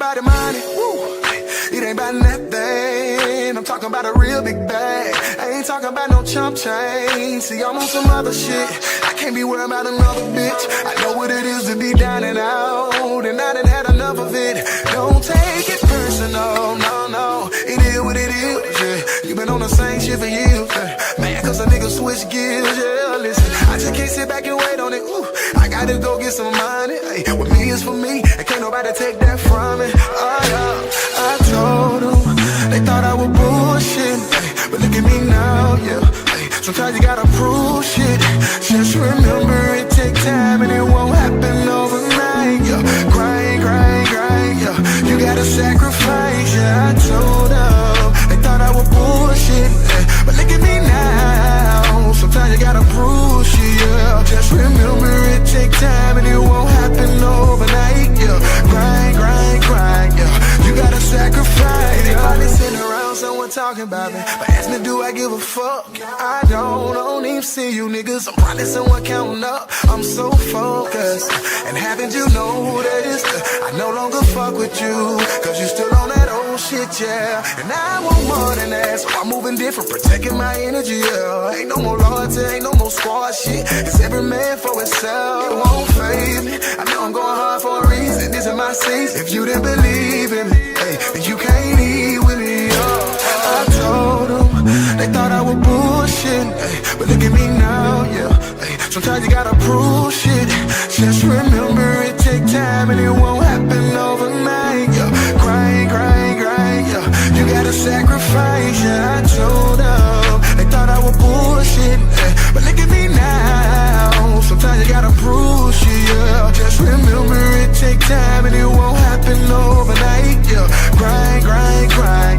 about the money, woo. It ain't about nothing. I'm talking about a real big bag. I ain't talking about no chump change. See, I'm on some other shit. I can't be worried about another bitch. I know what it is to be down and out, and I done had enough of it. Don't take it personal, no. It is what it is, yeah. You been on the same shit for years, man, cause a nigga switch gears, yeah. Listen, I just can't sit back and wait on it, ooh. I gotta go get some money, ay. What me is for me, and can't nobody take that from me. Oh, yeah. I told them, they thought I was bullshit, ay. But look at me now, yeah. Ay. Sometimes you gotta prove shit. Just remember it take time and it won't happen overnight, yeah. Grind, yeah. You gotta sacrifice, yeah. I told them, they thought I was bullshit, ay. But look at me now. Sometimes you gotta prove shit, yeah. Just remember it take time and it won't happen overnight, yeah. Grind, yeah. You gotta sacrifice. They probably sitting around someone talking about me, but ask me, do I give a fuck? I don't even see you niggas. I'm probably someone counting up. I'm so focused, and haven't you noticed? I no longer fuck with you, cause you still on that old shit, yeah. And I want more than that, so I'm moving different, protecting my energy, yeah. Ain't no more loyalty, ain't no more squad shit. It's every man for himself, it won't faze me. I know I'm going hard for a reason, this is my season. If you didn't believe in me, hey, then you can't eat with me, I told them, they thought I was bullshit, ay. But look at me now, yeah, ay. Sometimes you gotta prove shit. Just remember it take time and it won't happen overnight, yeah. Grind, yeah. You gotta sacrifice, yeah. I told them, they thought I was bullshit, ay. But look at me now. Sometimes you gotta prove shit, yeah. Just remember it take time and it won't happen overnight, yeah. Grind,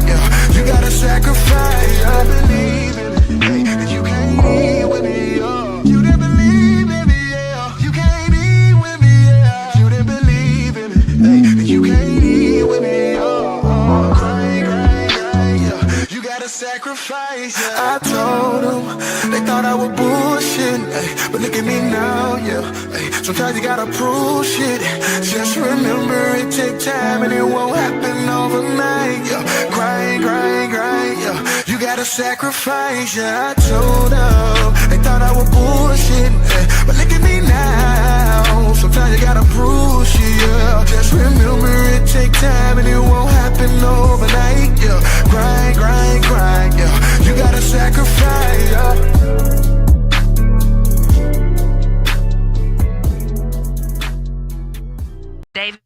yeah. You gotta sacrifice, I believe in it, hey. And you can't eat with me, yeah. You didn't believe in me, yeah. You can't eat with me, yeah. You didn't believe in it, hey. And you can't eat with me, yeah. Grind, yeah. You gotta sacrifice, yeah. I told them, they thought I was bullshit, ay. But look at me now, yeah, ay. Sometimes you gotta prove shit. Just remember it take time and it won't happen overnight, yeah. Grind, yeah. You gotta sacrifice, yeah. I told them, they thought I was bullshit, ay. But look at me now. Sometimes you gotta prove shit, yeah. Just remember it take time and it won't happen overnight, yeah. Grind, yeah. You gotta sacrifice, yeah.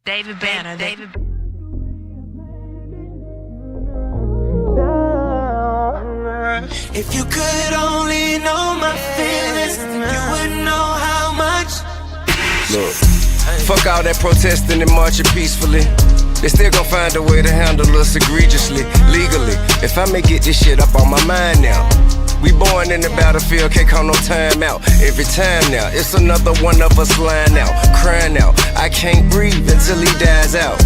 David Banner. If you could only know my feelings, you would know how much. Look, fuck all that protesting and marching peacefully. They still gon' find a way to handle us egregiously, legally. If I may get this shit up on my mind now. We born in the battlefield, can't call no time out. Every time now, it's another one of us lying out, crying out. I can't breathe until he dies out.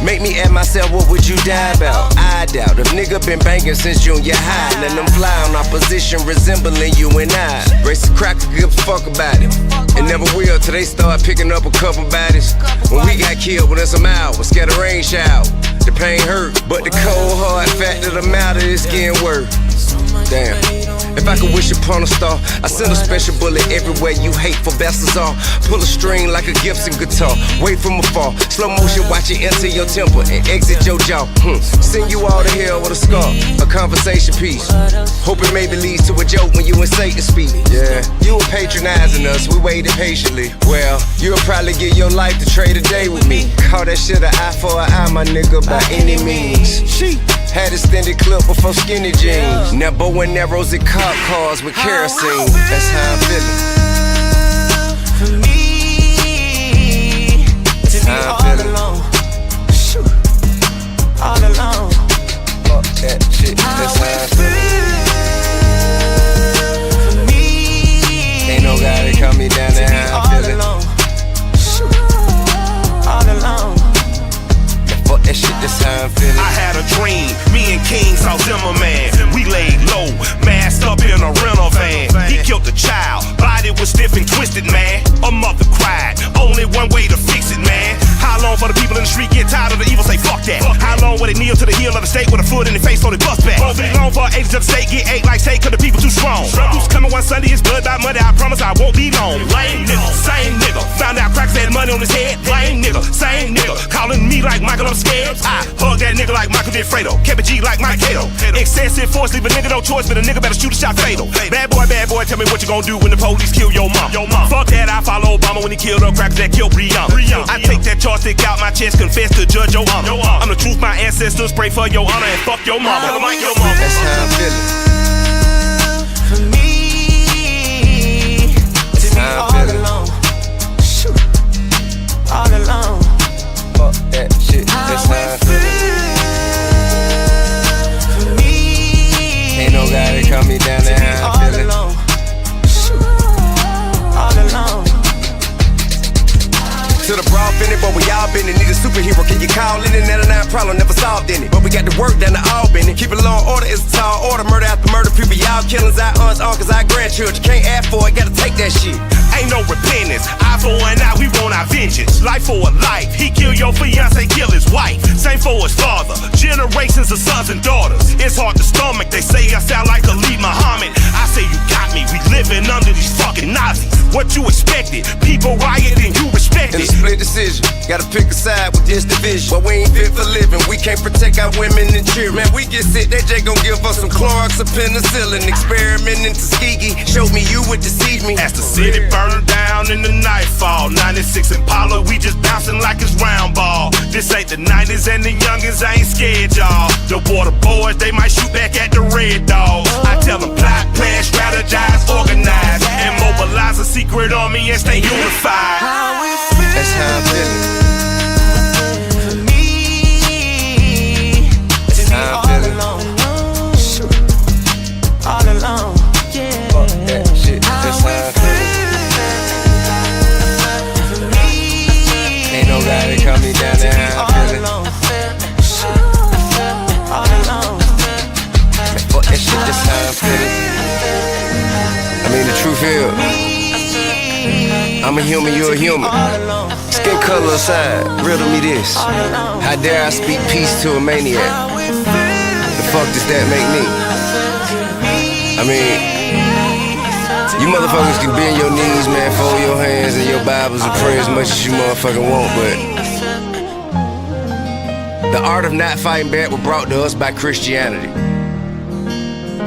Make me ask myself, what would you die about? I doubt. If nigga been banging since junior high, let them fly on opposition resembling you and I. Race the cracker, give a fuck about it. And never will till they start picking up a couple bodies. When we got killed within some hours, scared of rain shower. The pain hurt, but the cold hard fact of the matter is getting worse. Damn. If I could wish upon a star, I send a special bullet everywhere you hateful bastards are. Pull a string like a Gibson guitar, wait from afar. Slow motion, watch it enter your temple and exit your jaw. Send you all to hell with a scar, a conversation piece. Hope it maybe leads to a joke when you and Satan speak. Yeah, you were patronizing us, we waited patiently. Well, you'll probably give your life to trade a day with me. Call that shit an eye for an eye, my nigga, by any means. Had extended clip before skinny jeans. Now bow and arrows and cop cars with kerosene. That's how I'm feeling. For me, to be all alone. All alone. Fuck that shit. That's how I'm feeling. For me, ain't no guy that cut me down there. How I'm feeling. All alone. Fuck that shit, that's how I'm feeling. I had a dream, me and King saw Zimmerman. We laid low, masked up in a rental van. He killed a child, body was stiff and twisted, man. A mother cried, only one way to fix it, man. How long for the people in the street get tired of the evil, say fuck that? How long will they kneel to the heel of the state with a foot in the face so they bust back? Won't be long for agents of the state get ate like steak cause the people too strong. Who's coming one Sunday, it's blood by Monday, I promise I won't be long. Lame nigga, same nigga. Found out cracks had money on his head. Lame nigga, same nigga. Calling me like Michael, I'm scared. I hug that nigga like Michael did Fredo. Kept a G like Mike Cato. Excessive force, leave a nigga no choice, but a nigga better shoot a shot fatal. Bad boy, tell me what you gon' do when the police kill your mom. Fuck that, I follow Obama when he killed up crackers that killed Breonna. I take that charge, stick out my chest, confess to Judge your honor. I'm the truth, my ancestors pray for your honor and fuck your mama. That's how I'm feeling. For me, to be how I'm all feeling. alone. Shoot, all alone. Fuck that shit. That's how I'm feeling. For me, Ain't no guy that calm me down. That's how I'm feeling. alone. Shoot, all alone. To the broad finish, but we all been it. Need a superhero, can you call in it? That a 9 problem, never solved in it. But we got to work down to Albany. Keep it law and order, it's a tall order. Murder after murder, people, y'all killings, our aunts, uncles, our grandchildren. Can't ask for it, gotta take that shit. Ain't no repentance. Eye for an eye, we want our vengeance. Life for a life. He kill your fiance, kill his wife. Same for his father. Generations of sons and daughters. It's hard to stomach. They say I sound like Khalid Muhammad. I say you got me. We living under these fucking Nazis. What you expected? People riot and you respect In a it. split decision, gotta pick a side with this division. But we ain't fit for living. We can't protect our women and children. Man, we get sick. They just gon' give us some Clorox or penicillin. Experimenting Tuskegee. Showed me you would deceive me. As the city burn down in the nightfall, 96 Impala, we just bouncing like it's round ball. This ain't the 90s and the youngins ain't scared, y'all. The water boys, they might shoot back at the red dogs. I tell them plot, plan, strategize, organize, and mobilize a secret army and stay unified. That's how I'm feeling. For me, to be how I'm all feeling. alone. Shoot, all alone. Yeah. Fuck that shit. That's how I'm feeling. Ain't no guy that calm me down. That's how I'm feeling. All alone. Man, fuck that shit. That's how I'm feeling. I mean, the truth is, I'm a human, you're a human. Skin color aside, riddle me this. How dare I speak peace to a maniac? The fuck does that make me? I mean, you motherfuckers can bend your knees, man, fold your hands and your Bibles and pray as much as you motherfucking want, but the art of not fighting back was brought to us by Christianity.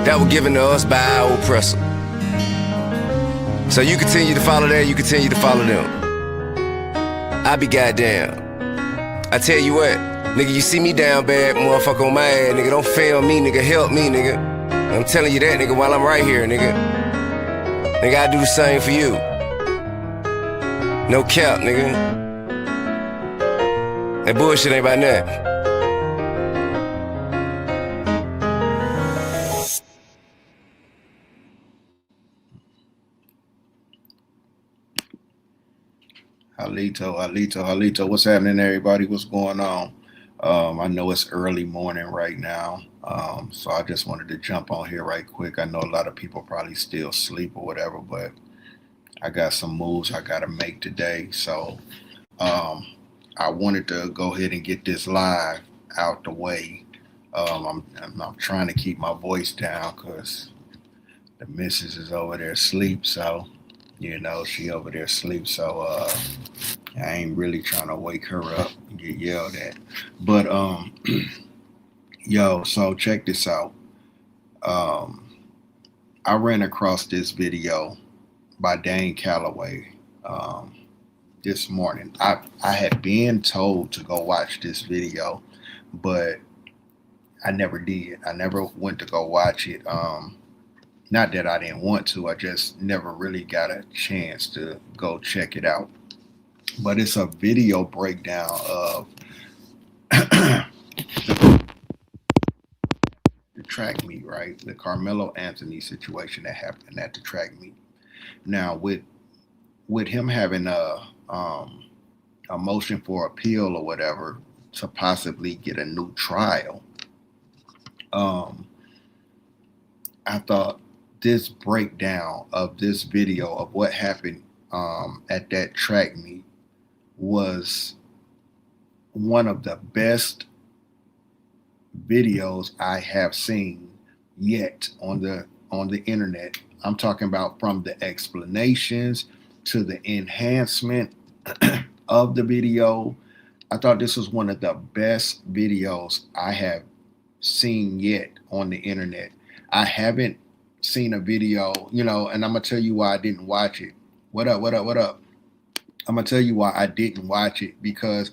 That was given to us by our oppressor. So you continue to follow that, you continue to follow them. I be goddamn. I tell you what, nigga, you see me down bad, motherfucker on my ass, nigga, don't fail me, nigga, help me, nigga. I'm telling you that, nigga, while I'm right here, nigga. Nigga, I do the same for you. No cap, nigga. That bullshit ain't about nothing. Halito. What's happening, everybody? What's going on? I know it's early morning right now, so I just wanted to jump on here right quick. I know a lot of people probably still asleep or whatever, but I got some moves I got to make today. So I wanted to go ahead and get this live out the way. I'm trying to keep my voice down because the missus is over there asleep, so you know, she over there asleep, so I ain't really trying to wake her up and get yelled at. But yo, so check this out. I ran across this video by Dane Calloway this morning. I had been told to go watch this video, but I never did. I never went to go watch it. Not that I didn't want to, I just never really got a chance to go check it out. But it's a video breakdown of the track meet, right? The Karmelo Anthony situation that happened at the track meet. Now, with him having a motion for appeal or whatever to possibly get a new trial, I thought this breakdown of this video of what happened at that track meet was one of the best videos I have seen yet on the internet. I'm talking about from the explanations to the enhancement of the video. I thought this was one of the best videos I have seen yet on the internet. I haven't seen a video, and I'm gonna tell you why I didn't watch it. What up? I'm gonna tell you why I didn't watch it, because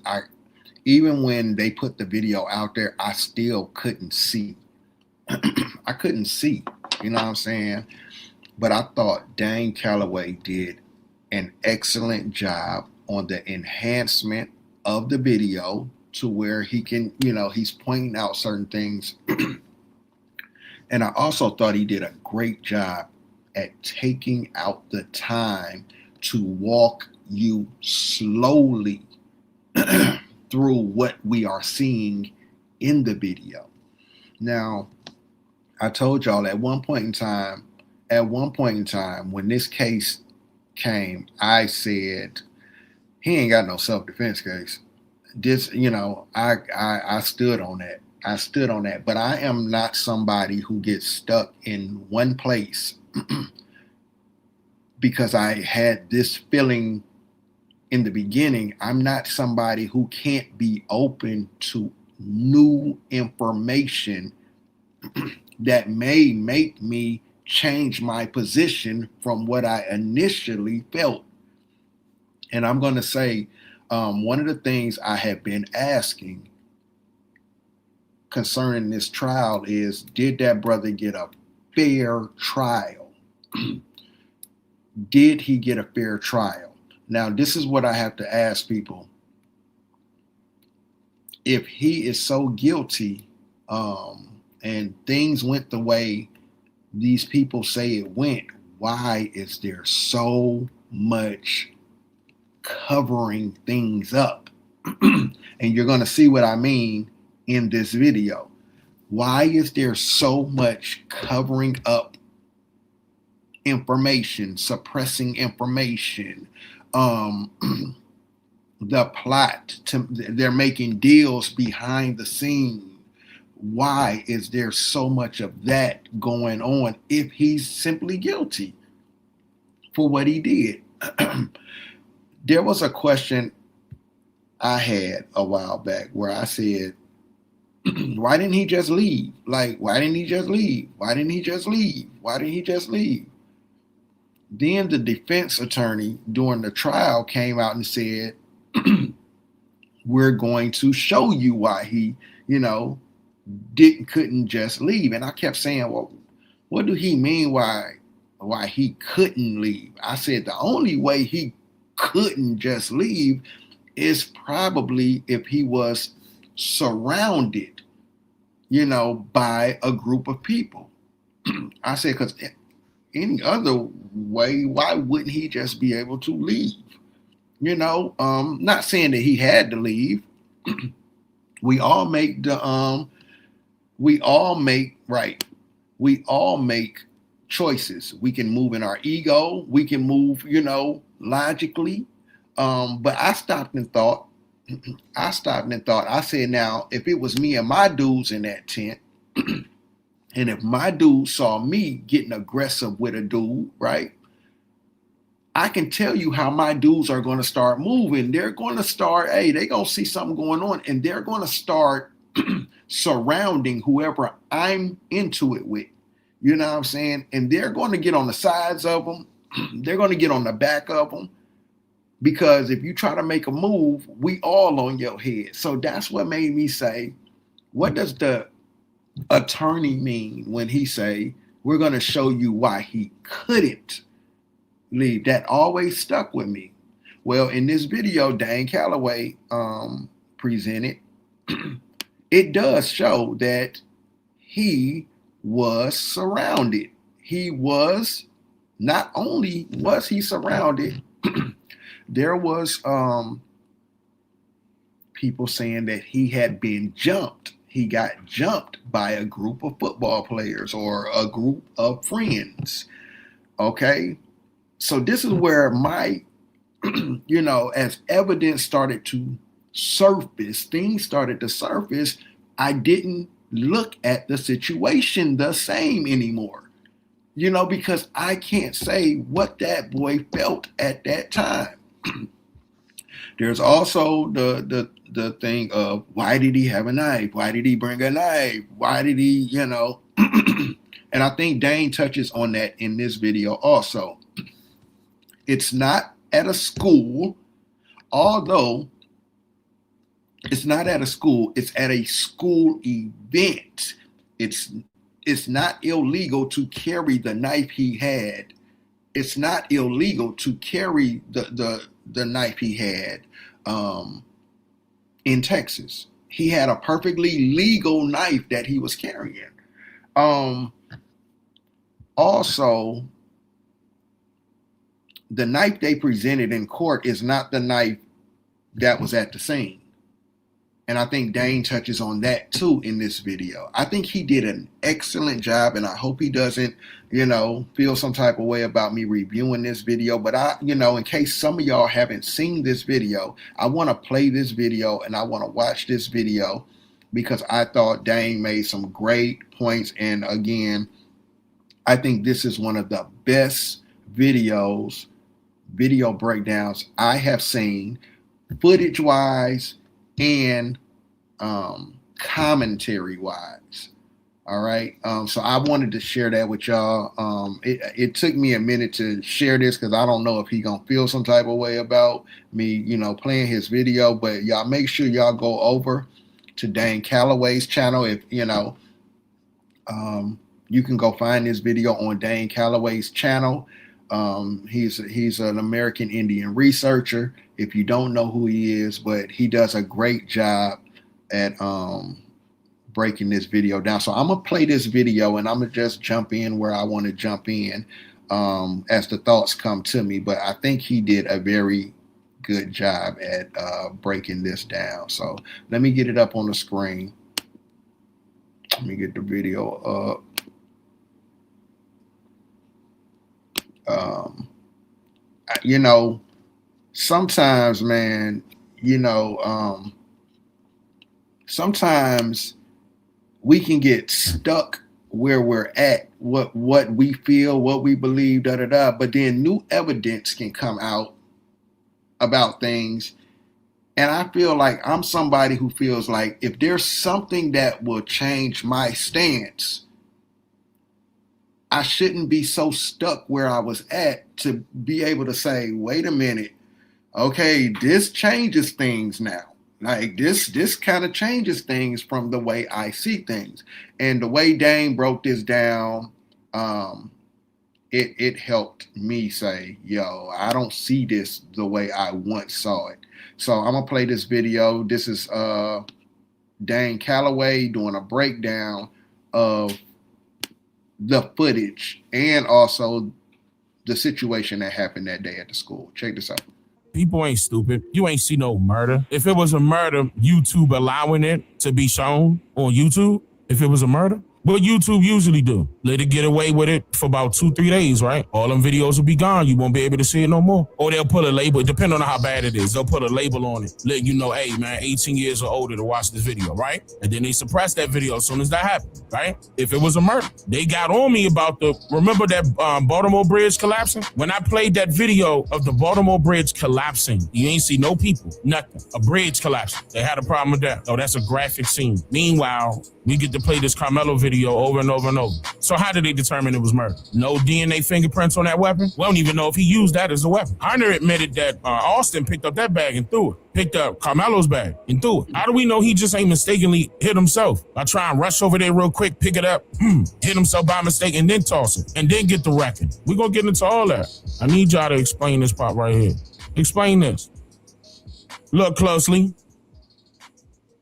even when they put the video out there, I still couldn't see. I couldn't see, you know what I'm saying? But I thought Dane Calloway did an excellent job on the enhancement of the video to where he can, he's pointing out certain things. And I also thought he did a great job at taking out the time to walk you slowly through what we are seeing in the video. Now, I told y'all at one point in time, when this case came, I said, he ain't got no self-defense case. This, I stood on that. But I am not somebody who gets stuck in one place because I had this feeling in the beginning. I'm not somebody who can't be open to new information that may make me change my position from what I initially felt. And I'm going to say, one of the things I have been asking concerning this trial is, did that brother get a fair trial? Did he get a fair trial? Now, this is what I have to ask people. If he is so guilty, and things went the way these people say it went, why is there so much covering things up? And you're going to see what I mean in this video. Why is there so much covering up information, suppressing information? The plot, they're making deals behind the scene. Why is there so much of that going on if he's simply guilty for what he did? There was a question I had a while back where I said, why didn't he just leave? Like, why didn't he just leave? Why didn't he just leave? Why didn't he just leave? Then the defense attorney during the trial came out and said, we're going to show you why he, couldn't just leave. And I kept saying, well, what do he mean why he couldn't leave? I said the only way he couldn't just leave is probably if he was surrounded, by a group of people. I said, because any other way, why wouldn't he just be able to leave? Not saying that he had to leave. We all make choices. We can move in our ego. We can move, logically. But I stopped and thought. I said, now, if it was me and my dudes in that tent, and if my dude saw me getting aggressive with a dude, right? I can tell you how my dudes are going to start moving. They're going to start, they're going to see something going on, and they're going to start surrounding whoever I'm into it with. You know what I'm saying? And they're going to get on the sides of them. They're going to get on the back of them. Because if you try to make a move, we all on your head. So that's what made me say, what does the attorney mean when he say, we're going to show you why he couldn't leave? That always stuck with me. Well, in this video, Dane Calloway presented, it does show that he was surrounded. He was, not only was he surrounded, there was people saying that he had been jumped. He got jumped by a group of football players or a group of friends. Okay? So this is where my, as evidence started to things started to surface, I didn't look at the situation the same anymore. You know, because I can't say what that boy felt at that time. There's also the thing of, why did he have a knife? Why did he bring a knife? Why did he, you know? And I think Dane touches on that in this video also. It's not at a school, although it's not at a school, it's at a school event. It's not illegal to carry the knife he had. It's not illegal to carry the knife he had in Texas. He had a perfectly legal knife that he was carrying. Also, the knife they presented in court is not the knife that was at the scene. And I think Dane touches on that too in this video. I think he did an excellent job, and I hope he doesn't, you know, feel some type of way about me reviewing this video. But you know, in case some of y'all haven't seen this video, I want to play this video and I want to watch this video because I thought Dane made some great points. And again, I think this is one of the best video breakdowns I have seen, footage-wise and commentary wise. All right. So I wanted to share that with y'all. It took me a minute to share this because I don't know if he gonna feel some type of way about me, you know, playing his video. But y'all make sure y'all go over to Dane Calloway's channel. If you know, you can go find this video on Dane Calloway's channel. He's an American Indian researcher. If you don't know who he is, but he does a great job at breaking this video down. So I'm gonna play this video and I'm gonna just jump in where I want to jump in as the thoughts come to me. But I think he did a very good job at breaking this down. So let me get it up on the screen. Let me get the video up. You know, sometimes, man, you know, sometimes we can get stuck where we're at, what we feel, what we believe, but then new evidence can come out about things. And I feel like I'm somebody who feels like if there's something that will change my stance, I shouldn't be so stuck where I was at to be able to say, wait a minute, okay, this changes things now. Like this kind of changes things from the way I see things. And the way Dane broke this down, it helped me say, yo, I don't see this the way I once saw it. So I'm gonna play this video. This is Dane Calloway doing a breakdown of the footage and also the situation that happened that day at the school. Check this out. People ain't stupid. You ain't see no murder. If it was a murder, YouTube allowing it to be shown on YouTube, if it was a murder, what YouTube usually do, let it get away with it for about 2-3 days, right? All them videos will be gone. You won't be able to see it no more. Or they'll put a label, depending on how bad it is, they'll put a label on it, letting you know, hey, man, 18 years or older to watch this video, right? And then they suppress that video as soon as that happens, right? If it was a murder. They got on me about remember that Baltimore Bridge collapsing? When I played that video of the Baltimore Bridge collapsing, you ain't see no people, nothing. A bridge collapsing. They had a problem with that. Oh, that's a graphic scene. Meanwhile, we get to play this Karmelo video over and over and over. So how did they determine it was murder? No DNA fingerprints on that weapon? We don't even know if he used that as a weapon. Hunter admitted that Austin picked up that bag and threw it. Picked up Karmelo's bag and threw it. How do we know he just ain't mistakenly hit himself? I try and rush over there real quick, pick it up, hit himself by mistake, and then toss it, and then get the record. We're gonna get into all that. I need y'all to explain this part right here. Explain this. Look closely.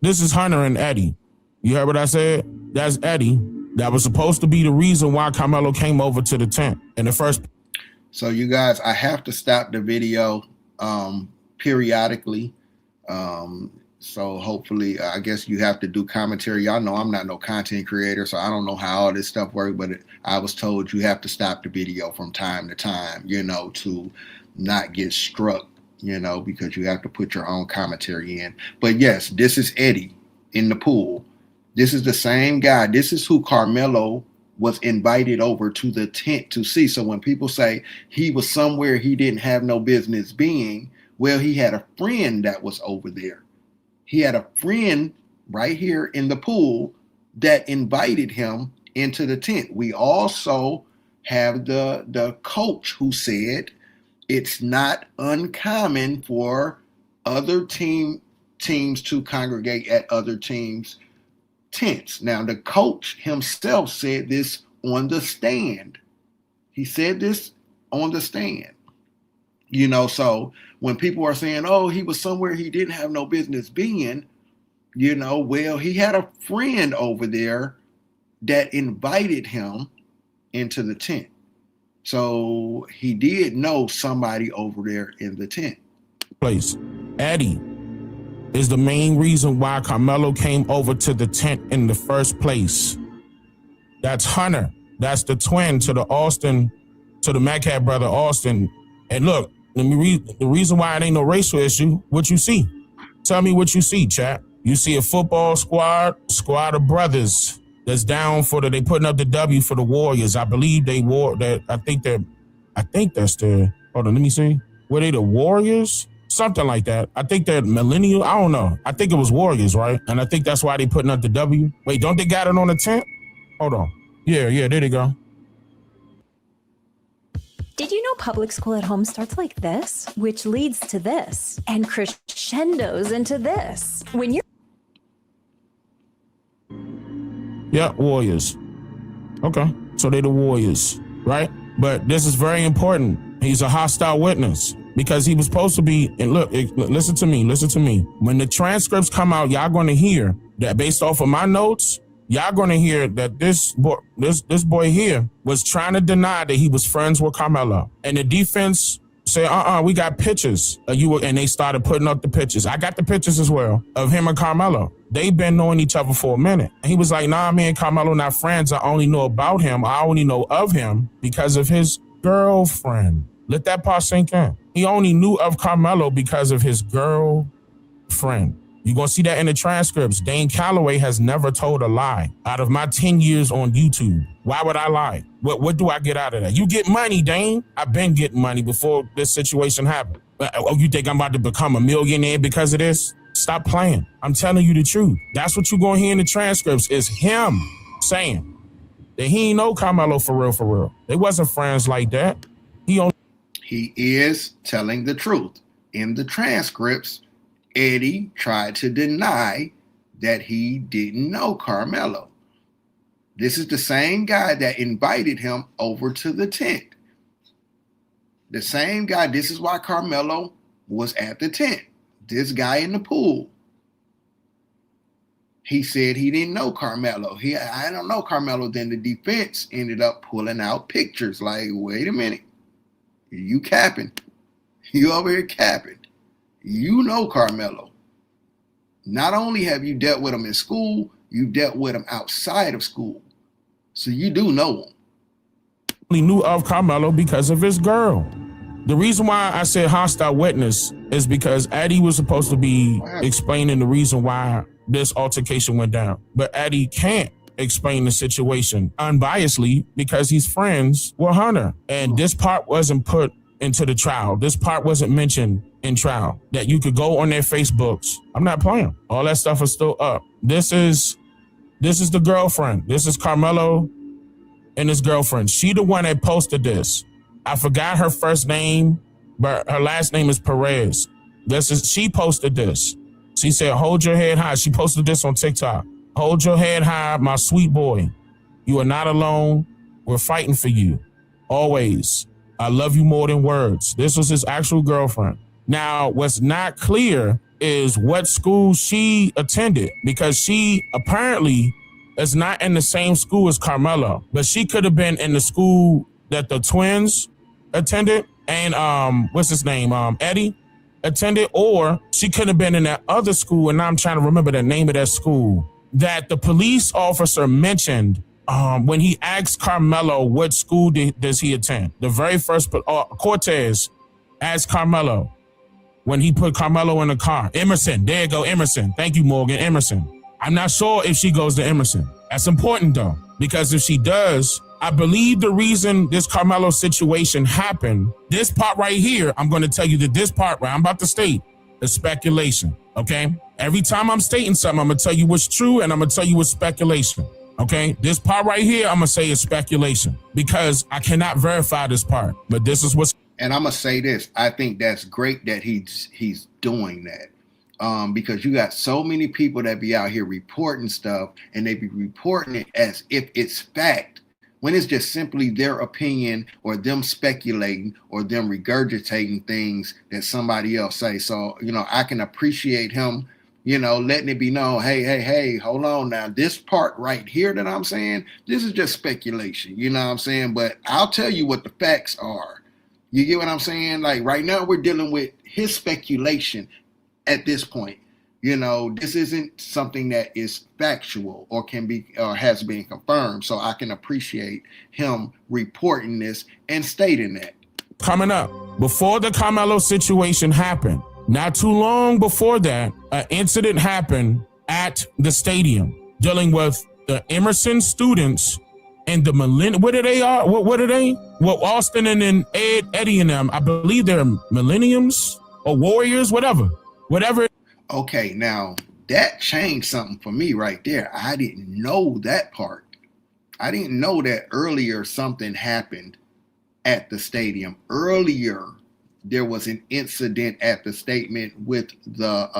This is Hunter and Eddie. You heard what I said? That's Eddie. That was supposed to be the reason why Karmelo came over to the tent in the first. So you guys, I have to stop the video periodically. So hopefully, I guess you have to do commentary. Y'all know I'm not no content creator, so I don't know how all this stuff works, but I was told you have to stop the video from time to time, you know, to not get struck because you have to put your own commentary in. But yes, this is Eddie in the pool. This is the same guy. This is who Karmelo was invited over to the tent to see. So when people say he was somewhere he didn't have no business being, well, he had a friend that was over there. He had a friend right here in the pool that invited him into the tent. We also have the coach who said it's not uncommon for other teams to congregate at other teams' tents. Now, the coach himself said this on the stand. He said this on the stand. So when people are saying, oh, he was somewhere he didn't have no business being, well, he had a friend over there that invited him into the tent. So he did know somebody over there in the tent. Place. Eddie is the main reason why Karmelo came over to the tent in the first place. That's Hunter. That's the twin to the Metcalf brother, Austin. And look, let me read the reason why it ain't no racial issue. What you see? Tell me what you see, chat. You see a football squad of brothers that's down they putting up the W for the Warriors. I believe they wore that. I think that's hold on, let me see. Were they the Warriors? Something like that. I think they're millennial. I don't know. I think it was Warriors, right? And I think that's why they putting up the W. Wait, don't they got it on the tent? Hold on. Yeah, there they go. Did you know public school at home starts like this, which leads to this, and crescendos into this? When you're Yeah, Warriors. Okay, so they the Warriors, right? But this is very important. He's a hostile witness because he was supposed to be, and look, listen to me. When the transcripts come out, y'all going to hear that based off of my notes, y'all going to hear that this boy here was trying to deny that he was friends with Karmelo. And the defense said, we got pictures of you, and they started putting up the pictures. I got the pictures as well of him and Karmelo. They've been knowing each other for a minute. And he was like, nah, me and Karmelo not friends. I only know about him. I only know of him because of his girlfriend. Let that part sink in. He only knew of Karmelo because of his girlfriend. You're going to see that in the transcripts. Dane Calloway has never told a lie out of my 10 years on YouTube. Why would I lie? What do I get out of that? You get money, Dane. I've been getting money before this situation happened. Oh, you think I'm about to become a millionaire because of this? Stop playing. I'm telling you the truth. That's what you're going to hear in the transcripts is him saying that he ain't know Karmelo for real. They wasn't friends like that. He is telling the truth. In the transcripts, Eddie tried to deny that he didn't know Karmelo. This is the same guy that invited him over to the tent. The same guy, this is why Karmelo was at the tent. This guy in the pool. He said he didn't know Karmelo. I don't know Karmelo. Then the defense ended up pulling out pictures like, wait a minute. You capping. You over here capping. You know Karmelo. Not only have you dealt with him in school, you dealt with him outside of school. So you do know him. He knew of Karmelo because of his girl. The reason why I said hostile witness is because Eddie was supposed to be explaining the reason why this altercation went down. But Eddie can't explain the situation unbiasedly because he's friends with Hunter. And this part wasn't put into the trial. This part wasn't mentioned in trial. That you could go on their Facebooks. I'm not playing. All that stuff is still up. This is the girlfriend. This is Karmelo and his girlfriend. She the one that posted this. I forgot her first name, but her last name is Perez. She posted this. She said, hold your head high. She posted this on TikTok. Hold your head high, my sweet boy. You are not alone. We're fighting for you. Always. I love you more than words. This was his actual girlfriend. Now, what's not clear is what school she attended because she apparently is not in the same school as Karmelo, but she could have been in the school that the twins attended and what's his name? Eddie attended, or she could have been in that other school, and now I'm trying to remember the name of that school that the police officer mentioned when he asked Karmelo what school does he attend. The very first Cortez asked Karmelo, when he put Karmelo in the car. Emerson, there you go, Emerson. Thank you, Morgan, Emerson. I'm not sure if she goes to Emerson. That's important though, because if she does, I believe the reason this Karmelo situation happened, this part right here, I'm going to tell you that this part where I'm about to state is speculation, okay? Every time I'm stating something, I'm going to tell you what's true and I'm going to tell you what's speculation, okay? This part right here, I'm going to say is speculation because I cannot verify this part, but this is what's... And I'm going to say this. I think that's great that he's doing that. Because you got so many people that be out here reporting stuff and they be reporting it as if it's fact when it's just simply their opinion or them speculating or them regurgitating things that somebody else say. So, I can appreciate him, letting it be known, hey, hold on now. This part right here that I'm saying, this is just speculation, you know what I'm saying? But I'll tell you what the facts are. You get what I'm saying? Like right now we're dealing with his speculation at this point. This isn't something that is factual or can be or has been confirmed. So I can appreciate him reporting this and stating that. Coming up, before the Karmelo situation happened, not too long before that, an incident happened at the stadium dealing with the Emerson students and the millennium. What are they? What are they? Well, Austin and then Eddie and them, I believe they're millenniums or warriors, whatever. Okay, now that changed something for me right there. I didn't know that part. I didn't know that earlier something happened at the stadium. Earlier, there was an incident at the statement with the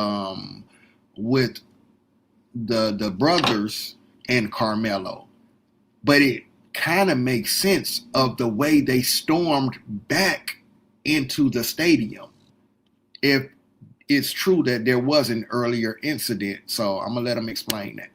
brothers and Karmelo. But it kind of makes sense of the way they stormed back into the stadium. If it's true that there was an earlier incident. So I'm going to let them explain that.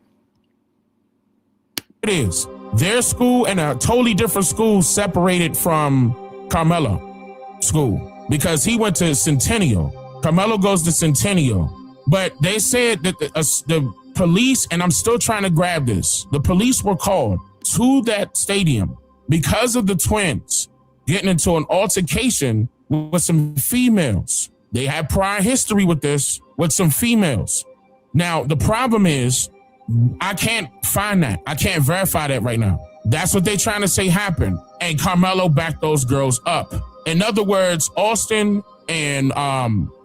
It is. Their school and a totally different school separated from Karmelo school because he went to Centennial. Karmelo goes to Centennial. But they said that the police, and I'm still trying to grab this, the police were called to that stadium because of the twins getting into an altercation with some females. They had prior history with this, with some females. Now, the problem is, I can't find that. I can't verify that right now. That's what they're trying to say happened. And Karmelo backed those girls up. In other words, Austin and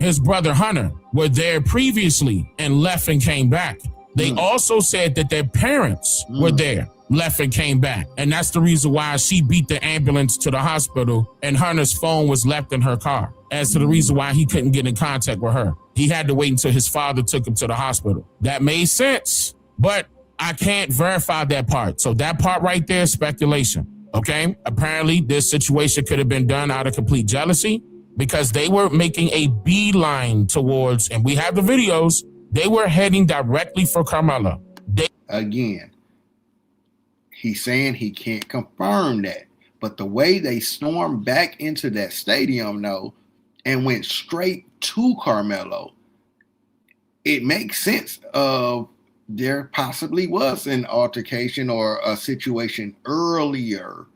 his brother Hunter were there previously and left and came back. They also said that their parents were there, left and came back. And that's the reason why she beat the ambulance to the hospital and Hunter's phone was left in her car. As to the reason why he couldn't get in contact with her. He had to wait until his father took him to the hospital. That made sense, but I can't verify that part. So that part right there is speculation, okay? Apparently, this situation could have been done out of complete jealousy because they were making a beeline towards, and we have the videos, they were heading directly for Karmelo. Again, he's saying he can't confirm that, but the way they stormed back into that stadium, though, and went straight to Karmelo, it makes sense of there possibly was an altercation or a situation earlier.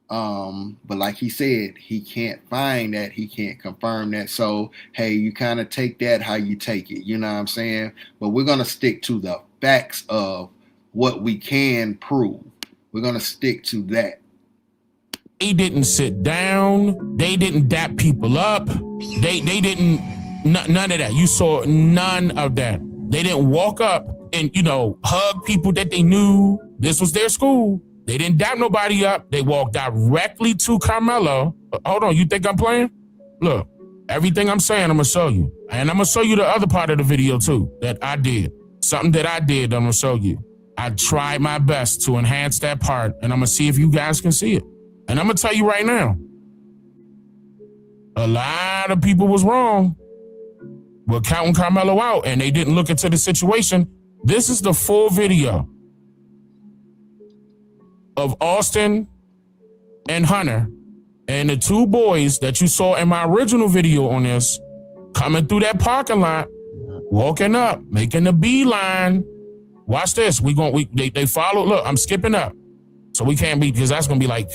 But like he said, he can't find that. He can't confirm that. So, hey, you kind of take that how you take it. You know what I'm saying? But we're going to stick to the facts of what we can prove. We're going to stick to that. They didn't sit down. They didn't dap people up. They didn't, none of that. You saw none of that. They didn't walk up and, hug people that they knew. This was their school. They didn't dap nobody up. They walked directly to Karmelo. Hold on, you think I'm playing? Look, everything I'm saying, I'm going to show you. And I'm going to show you the other part of the video too, that I did. Something that I did, I'm going to show you. I tried my best to enhance that part, and I'm going to see if you guys can see it. And I'm going to tell you right now, a lot of people was wrong. We're counting Karmelo out, and they didn't look into the situation. This is the full video of Austin and Hunter and the two boys that you saw in my original video on this coming through that parking lot, walking up, making a beeline. Watch this. They follow. Look, I'm skipping up. So we can't be, because that's going to be like,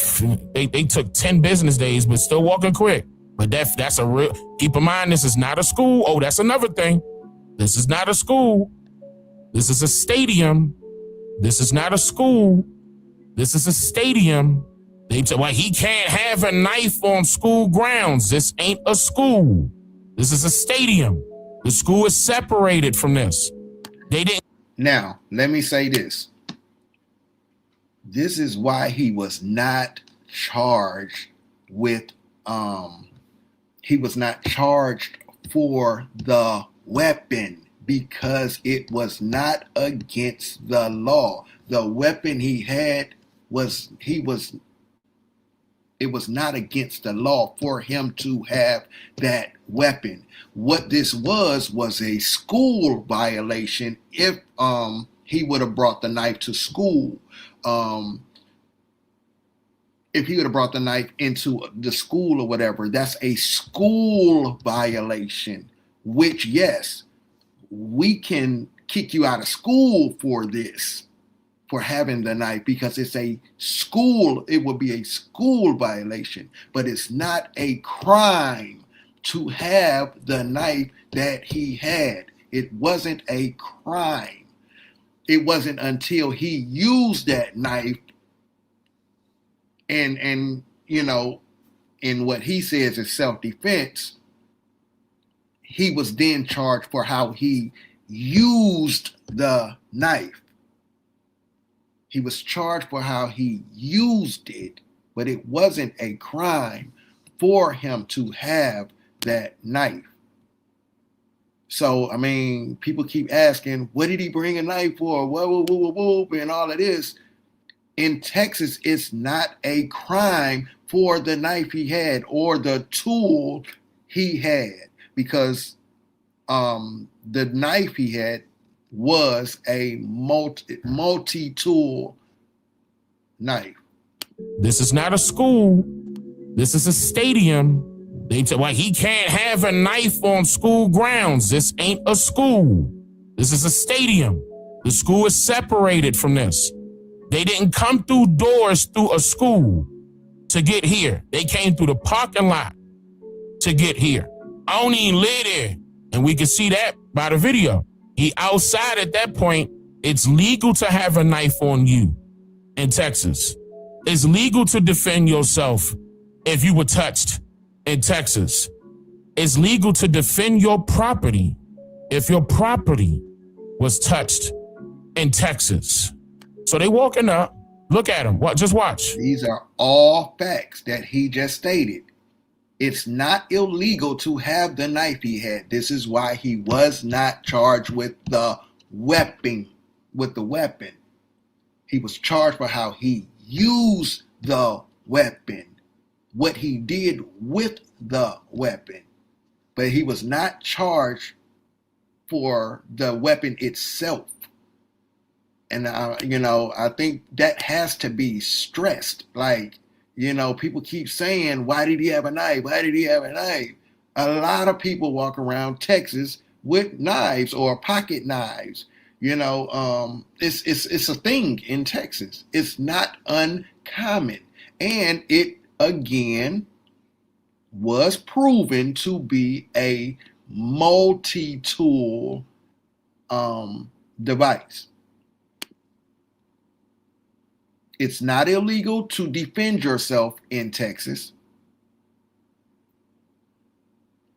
they took 10 business days, but still walking quick. But that's a real, keep in mind, this is not a school. Oh, that's another thing. This is not a school. This is a stadium. This is not a school. This is a stadium. They say, well, he can't have a knife on school grounds. This ain't a school. This is a stadium. The school is separated from this. They didn't. Now, let me say this. This is why he was not charged with, he was not charged for the weapon because it was not against the law. The weapon he had it was not against the law for him to have that weapon. What this was a school violation if he would have brought the knife to school. If he would have brought the knife into the school or whatever, that's a school violation, which, yes, we can kick you out of school for this, for having the knife, because it's a school, it would be a school violation, but it's not a crime to have the knife that he had. It wasn't a crime. It wasn't until he used that knife and you know, in what he says is self-defense, he was then charged for how he used the knife. He was charged for how he used it, but it wasn't a crime for him to have that knife. So, I mean, people keep asking, what did he bring a knife for? Whoa, and all of this. In Texas, it's not a crime for the knife he had or the tool he had, because the knife he had was a multi-tool knife. This is not a school. This is a stadium. They say, well, he can't have a knife on school grounds. This ain't a school. This is a stadium. The school is separated from this. They didn't come through doors through a school to get here. They came through the parking lot to get here. I don't even live there. And we can see that by the video. He outside at that point. It's legal to have a knife on you in Texas. It's legal to defend yourself if you were touched in Texas. It's legal to defend your property if your property was touched in Texas. So they walking up. Look at him. What? Just watch. These are all facts that he just stated. It's not illegal to have the knife he had. This is why he was not charged with the weapon. He was charged for how he used the weapon, what he did with the weapon. But he was not charged for the weapon itself. And, I think that has to be stressed. Like, people keep saying, why did he have a knife? Why did he have a knife? A lot of people walk around Texas with knives or pocket knives. It's a thing in Texas. It's not uncommon. And it, again, was proven to be a multi-tool device. It's not illegal to defend yourself in Texas.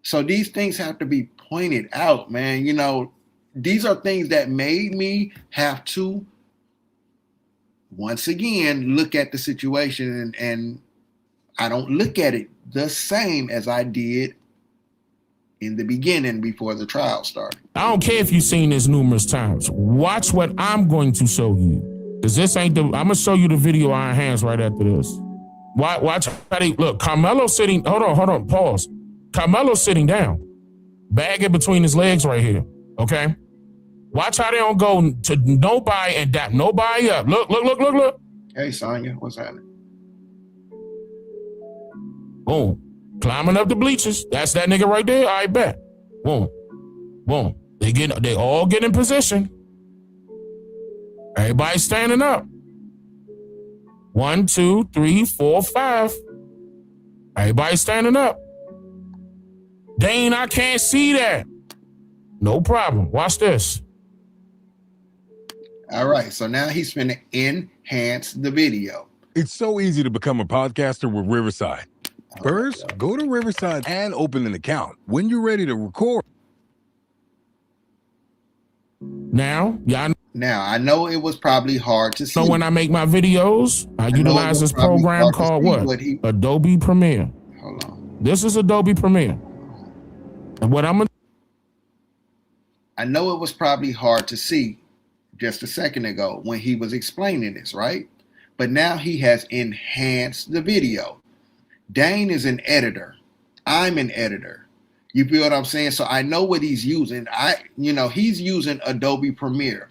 So these things have to be pointed out, man. These are things that made me have to, once again, look at the situation, and I don't look at it the same as I did in the beginning before the trial started. I don't care if you've seen this numerous times. Watch what I'm going to show you. Because this ain't I'm going to show you the video Iron Hands right after this. Watch how they, look, Karmelo sitting, hold on, pause. Karmelo sitting down. Bag in between his legs right here, okay? Watch how they don't go to nobody and dap nobody up. Look. Hey, Sonya, what's happening? Boom. Climbing up the bleachers. That's that nigga right there. I bet. Boom. They all get in position. Everybody standing up. 1, 2, 3, 4, 5. Everybody standing up. Dane, I can't see that. No problem. Watch this. All right, so now he's going to enhance the video. It's so easy to become a podcaster with Riverside. First, go to Riverside and open an account. When you're ready to record. Now, y'all Now, I know it was probably hard to see. know when I make my videos, I utilize this program called what? Adobe Premiere. Hold on. This is Adobe Premiere. And what I'm going to I know it was probably hard to see just a second ago when he was explaining this, right? But now he has enhanced the video. Dane is an editor. I'm an editor. You feel what I'm saying? So I know what he's using. He's using Adobe Premiere.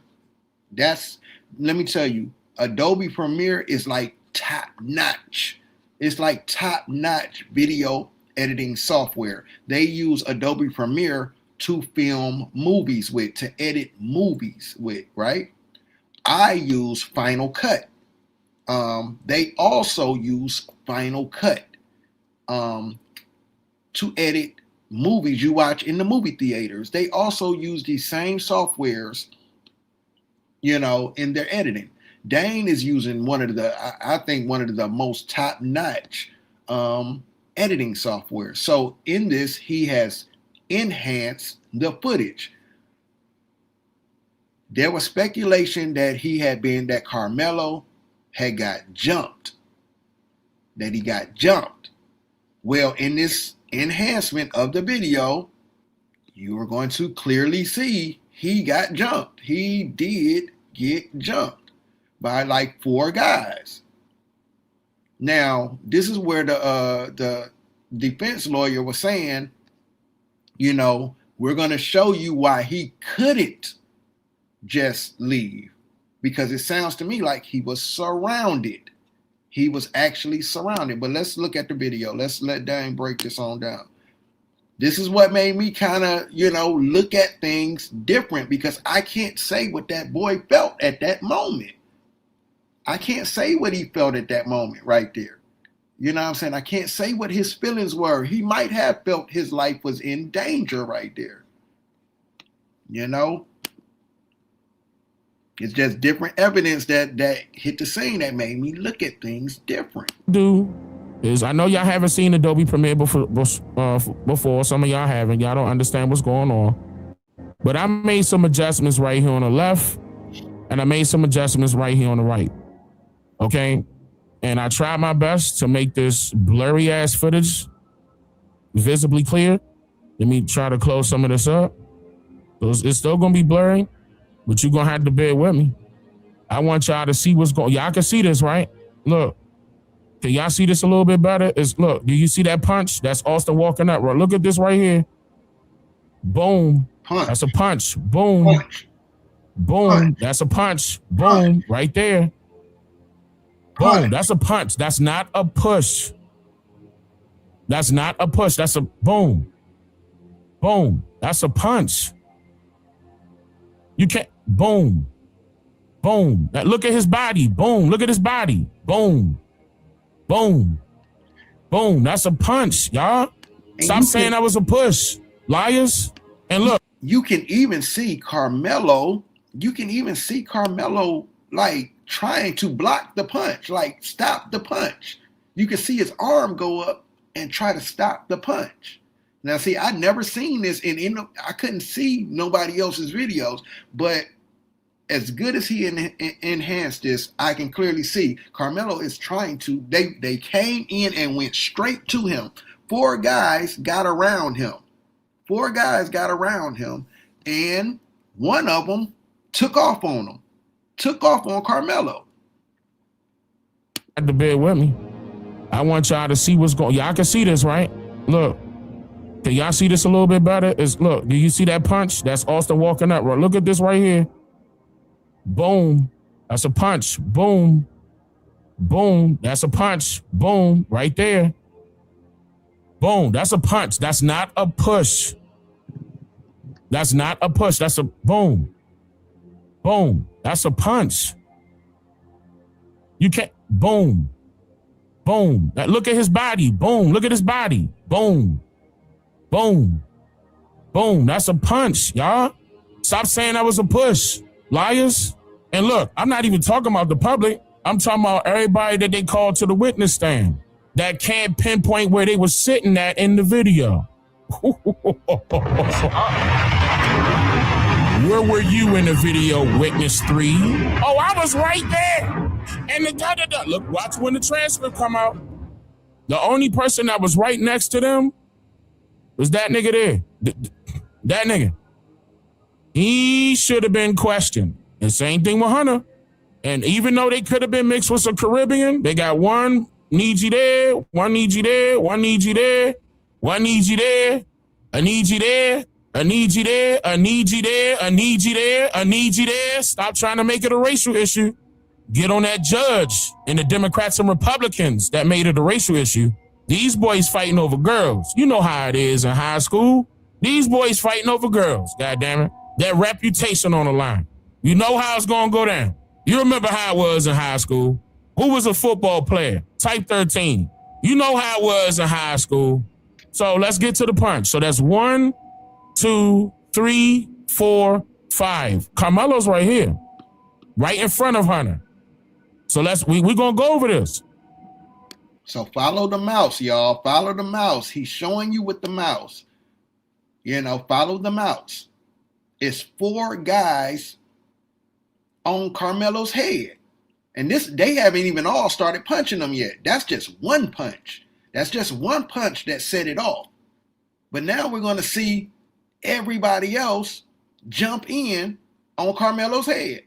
Let me tell you, Adobe Premiere is like top notch. It's like top notch video editing software. They use Adobe Premiere to film movies with, to edit movies with, right? I use Final Cut. They also use Final Cut to edit movies you watch in the movie theaters. They also use these same softwares, in their editing. Dane is using one of the most top-notch editing software. So in this, he has enhanced the footage. There was speculation that Karmelo had got jumped. That he got jumped. Well, in this enhancement of the video, you are going to clearly see he got jumped. He did get jumped by like 4 guys. Now, this is where the defense lawyer was saying, we're going to show you why he couldn't just leave, because it sounds to me like he was surrounded. He was actually surrounded. But let's look at the video. Let's let Dane break this on down. This is what made me kind of, look at things different, because I can't say what that boy felt at that moment. I can't say what he felt at that moment right there. You know what I'm saying? I can't say what his feelings were. He might have felt his life was in danger right there. It's just different evidence that hit the scene that made me look at things different. I know y'all haven't seen Adobe Premiere before. Some of y'all haven't. Y'all don't understand what's going on. But I made some adjustments right here on the left, and I made some adjustments right here on the right. Okay? And I tried my best to make this blurry ass footage visibly clear. Let me try to close some of this up. It's still gonna be blurry, but you're gonna have to bear with me. I want y'all to see what's going. Y'all can see this, right? Look. Can y'all see this a little bit better? Look, do you see that punch? That's Austin walking up. Right? Look at this right here. Boom. Punch. That's a punch. Boom. Punch. Boom. Punch. That's a punch. Boom. Punch. Right there. Punch. Boom. That's a punch. That's not a push. That's not a push. That's a boom. Boom. That's a punch. You can't. Boom. Boom. Now, look at his body. Boom. Look at his body. Boom. Boom. Boom. That's a punch, y'all. Stop saying that was a push. Liars. And look. You can even see Karmelo. Like trying to block the punch, like stop the punch. You can see his arm go up and try to stop the punch. Now, see, I'd never seen this I couldn't see nobody else's videos, but as good as he enhanced this, I can clearly see Karmelo is trying to, they came in and went straight to him. 4 guys got around him. And one of them took off on him. Took off on Karmelo. Had to bear with me. I want y'all to see what's going. Y'all can see this, right? Look. Can y'all see this a little bit better? Look, do you see that punch? That's Austin walking up. Right? Look at this right here. Boom. That's a punch. Boom. Boom. That's a punch. Boom. Right there. Boom. That's a punch. That's not a push. That's not a push. That's a boom. Boom. That's a punch. You can't. Boom. Boom. Look at his body. Boom. Look at his body. Boom. Boom. Boom. That's a punch, y'all. Stop saying that was a push. Liars. And look, I'm not even talking about the public. I'm talking about everybody that they called to the witness stand that can't pinpoint where they were sitting at in the video. Where were you in the video, witness 3? Oh, I was right there. And the da-da-da. Look, watch when the transcript come out. The only person that was right next to them was that nigga there. That nigga. He should have been questioned. And same thing with Hunter. And even though they could have been mixed with some Caribbean, they got one needs you there, one needs you there, one needs you there, one needs you there, I need you there, I need you there, I need you there, I need you there, I need you there. Stop trying to make it a racial issue. Get on that judge and the Democrats and Republicans that made it a racial issue. These boys fighting over girls. You know how it is in high school. These boys fighting over girls, goddammit. Their reputation on the line. You know how it's gonna go down. You remember how it was in high school. Who was a football player? Type 13. You know how it was in high school. So let's get to the punch. So that's 1, 2, 3, 4, 5. Karmelo's right here. Right in front of Hunter. So we're gonna go over this. So follow the mouse, y'all. Follow the mouse. He's showing you with the mouse. Follow the mouse. It's 4 guys on Karmelo's head. And they haven't even all started punching them yet. That's just one punch. That's just one punch that set it off. But now we're going to see everybody else jump in on Karmelo's head.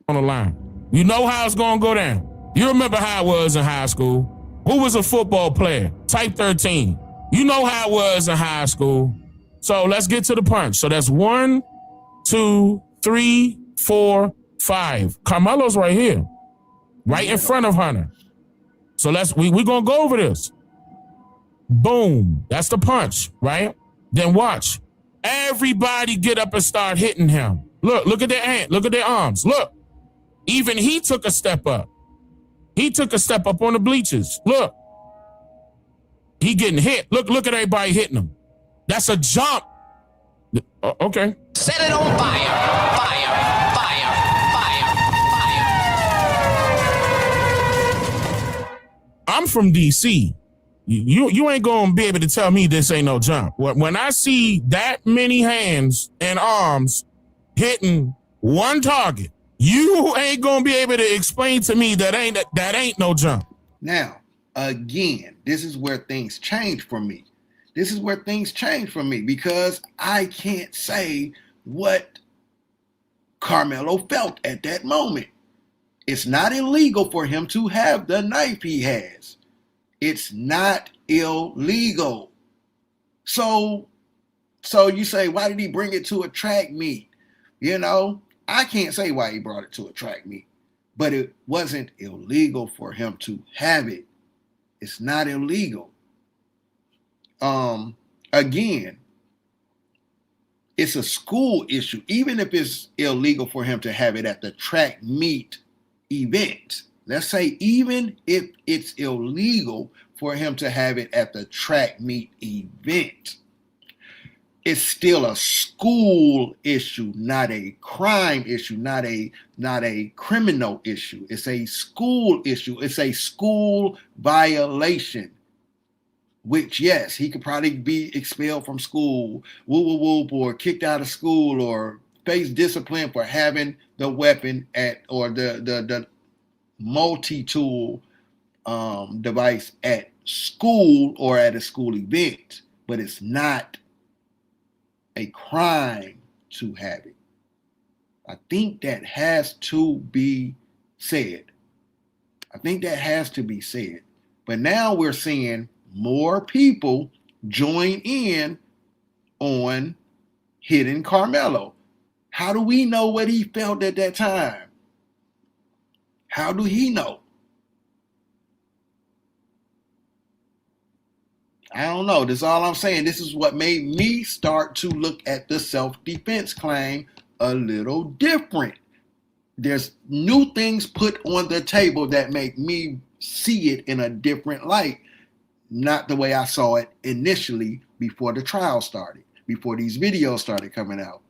On the line. You know how it's going to go down. You remember how it was in high school. Who was a football player? Type 13. You know how it was in high school. So let's get to the punch. So that's 1, 2, 3, 4, 5. Karmelo's right here. Right in front of Hunter. So we're going to go over this. Boom. That's the punch, right? Then watch. Everybody get up and start hitting him. Look at their hand. Look at their arms. Look. Even he took a step up. He took a step up on the bleachers. Look. He getting hit. Look at everybody hitting him. That's a jump. Okay. Set it on fire. Fire. Fire. Fire. Fire. I'm from DC. You ain't gonna be able to tell me this ain't no jump. When I see that many hands and arms hitting one target, you ain't gonna be able to explain to me that ain't no jump. Now, again, this is where things change for me. This is where things change for me because I can't say what Karmelo felt at that moment. It's not illegal for him to have the knife he has. It's not illegal. So you say, why did he bring it to a track meet? I can't say why he brought it to a track meet, but it wasn't illegal for him to have it. It's not illegal. Again, it's a school issue. Even if it's illegal for him to have it at the track meet event, let's say even if it's illegal for him to have it at the track meet event, it's still a school issue, not a crime issue, not a criminal issue. It's a school issue. It's a school violation. Which, yes, he could probably be expelled from school, or kicked out of school, or face discipline for having the weapon or the multi-tool device at school or at a school event. But it's not a crime to have it. I think that has to be said. But now we're seeing more people join in on hitting Karmelo. How do we know what he felt at that time? How do he know? I don't know. That's all I'm saying. This is what made me start to look at the self-defense claim a little different. There's new things put on the table that make me see it in a different light. Not the way I saw it initially before the trial started, before these videos started coming out.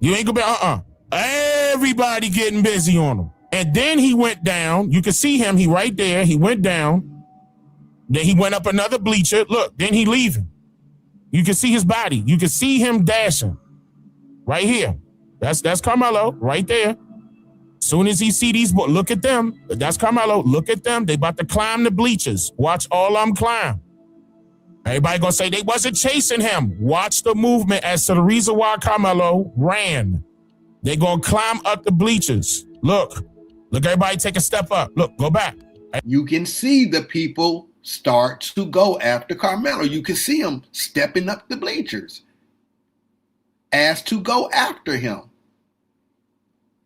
You ain't gonna be, Everybody getting busy on him. And then he went down. You can see him. He right there. He went down. Then he went up another bleacher. Look, then he leaving. You can see his body. You can see him dashing. Right here. That's Karmelo right there. Soon as he see these boys, look at them. That's Karmelo. Look at them. They about to climb the bleachers. Watch all of them climb. Everybody gonna say they wasn't chasing him. Watch the movement as to the reason why Karmelo ran. They gonna climb up the bleachers. Look, everybody take a step up. Look, go back. You can see the people start to go after Karmelo. You can see him stepping up the bleachers as to go after him.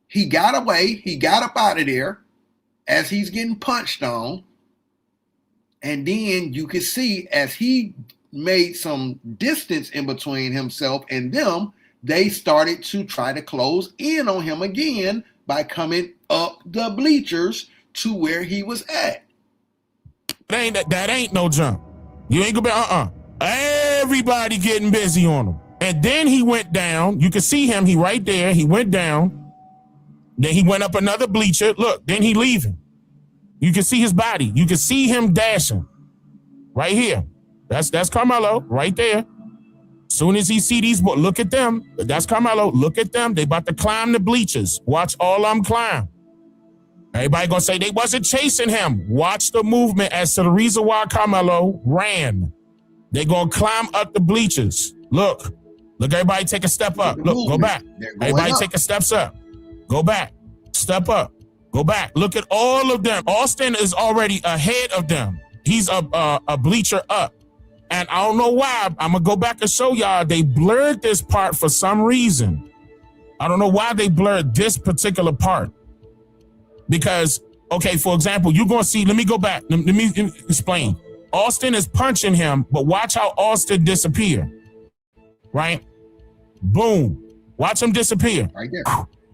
He got away. He got up out of there as he's getting punched on. And then you could see as he made some distance in between himself and them, they started to try to close in on him again by coming up the bleachers to where he was at. That ain't no jump. You ain't gonna be, Everybody getting busy on him. And then he went down. You can see him. He right there. He went down. Then he went up another bleacher. Look, then he leaving. You can see his body. You can see him dashing. Right here. That's Karmelo right there. Soon as he see these boys, look at them. That's Karmelo. Look at them. They about to climb the bleachers. Watch all of them climb. Everybody gonna say they wasn't chasing him. Watch the movement as to the reason why Karmelo ran. They gonna climb up the bleachers. Look, everybody take a step up. Look, go back. Everybody take a steps up. Go back. Step up. Go back. Look at all of them. Austin is already ahead of them. He's a bleacher up. And I don't know why. I'm going to go back and show y'all. They blurred this part for some reason. I don't know why they blurred this particular part. Because, okay, for example, you're going to see, let me go back. Let me explain. Austin is punching him, but watch how Austin disappear. Right? Boom. Watch him disappear. Right there.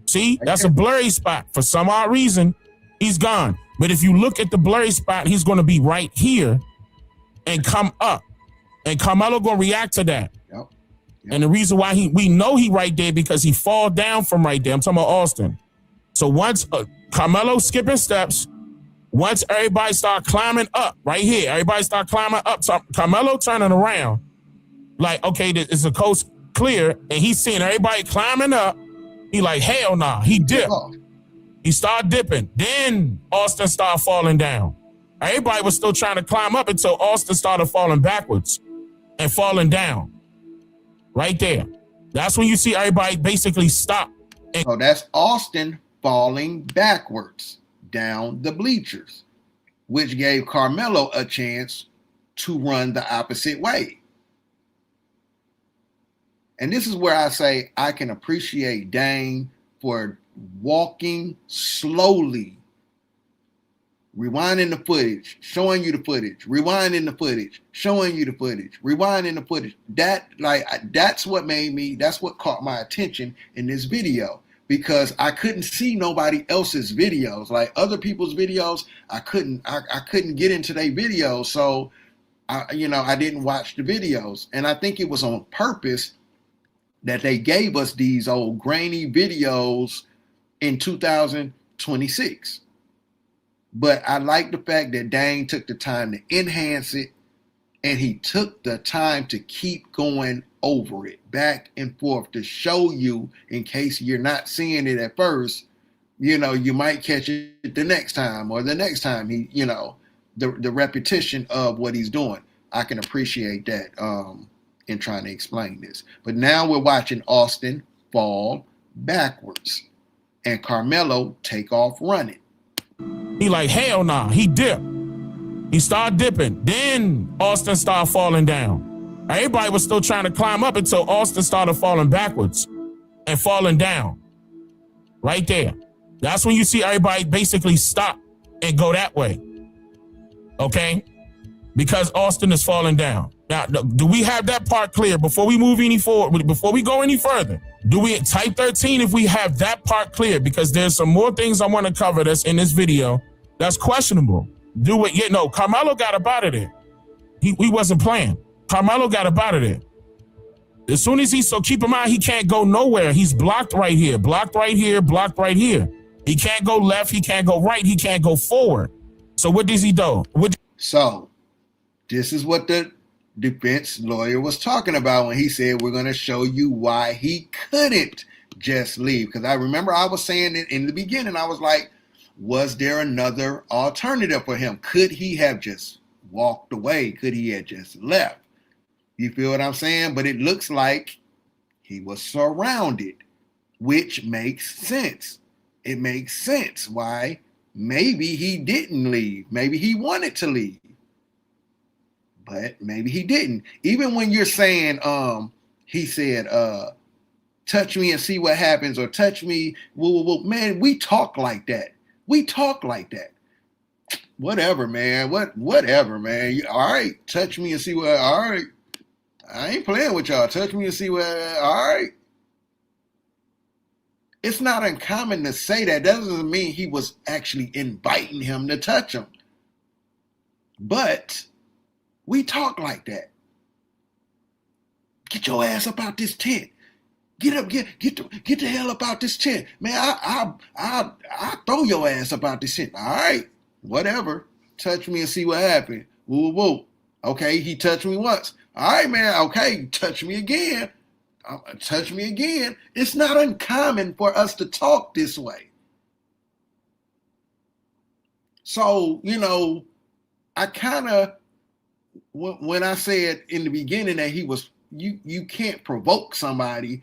See, right that's there. A blurry spot. For some odd reason, he's gone. But if you look at the blurry spot, he's going to be right here and come up. And Karmelo going to react to that. Yep. And the reason why we know he right there because he fall down from right there. I'm talking about Austin. So once Karmelo skipping steps, once everybody start climbing up right here, everybody start climbing up. So Karmelo turning around like, okay, it's a coast clear. And he's seeing everybody climbing up. He like, hell nah. He dipped. He started dipping. Then Austin started falling down. Everybody was still trying to climb up until Austin started falling backwards and falling down. Right there. That's when you see everybody basically stop. So that's Austin falling backwards down the bleachers, which gave Karmelo a chance to run the opposite way. And this is where I say I can appreciate Dane for walking slowly, rewinding the footage, showing you the footage, rewinding the footage, showing you the footage, rewinding the footage. That's what caught my attention in this video, because I couldn't see nobody else's videos. Like other people's videos, I couldn't get into their videos. So I didn't watch the videos. And I think it was on purpose that they gave us these old grainy videos in 2026. But I like the fact that Dane took the time to enhance it, and he took the time to keep going over it back and forth to show you, in case you're not seeing it at first, you might catch it the next time or the next time the repetition of what he's doing. I can appreciate that in trying to explain this. But now we're watching Austin fall backwards and Karmelo take off running. He like, hell nah. He dipped. He started dipping. Then Austin started falling down. Everybody was still trying to climb up until Austin started falling backwards and falling down. Right there. That's when you see everybody basically stop and go that way. Okay? Because Austin is falling down. Now, do we have that part clear before we move any forward? Before we go any further, do we type 13 if we have that part clear? Because there's some more things I want to cover that's in this video that's questionable. Karmelo got up out of there. He wasn't playing. Karmelo got up out of there. As soon as so keep in mind, he can't go nowhere. He's blocked right here, blocked right here, blocked right here. He can't go left, he can't go right, he can't go forward. So what does he do? So this is what the defense lawyer was talking about when he said, we're going to show you why he couldn't just leave. Because I remember I was saying it in the beginning, I was like, was there another alternative for him? Could he have just walked away? Could he have just left? You feel what I'm saying? But it looks like he was surrounded, which makes sense. It makes sense why maybe he didn't leave. Maybe he wanted to leave, but maybe he didn't. Even when you're saying, he said, touch me and see what happens, or touch me, man, we talk like that. We talk like that. Whatever, man. Whatever, man. All right, touch me and see what. All right, I ain't playing with y'all. Touch me and see what. All right. It's not uncommon to say that. That doesn't mean he was actually inviting him to touch him. But we talk like that. Get your ass up out this tent. Get up, get the hell up out this tent. Man, I throw your ass up out this tent. All right, whatever. Touch me and see what happened. Woo, woo. Okay, he touched me once. All right, man. Okay, touch me again. Touch me again. It's not uncommon for us to talk this way. So, I kind of, when I said in the beginning that he was, you can't provoke somebody,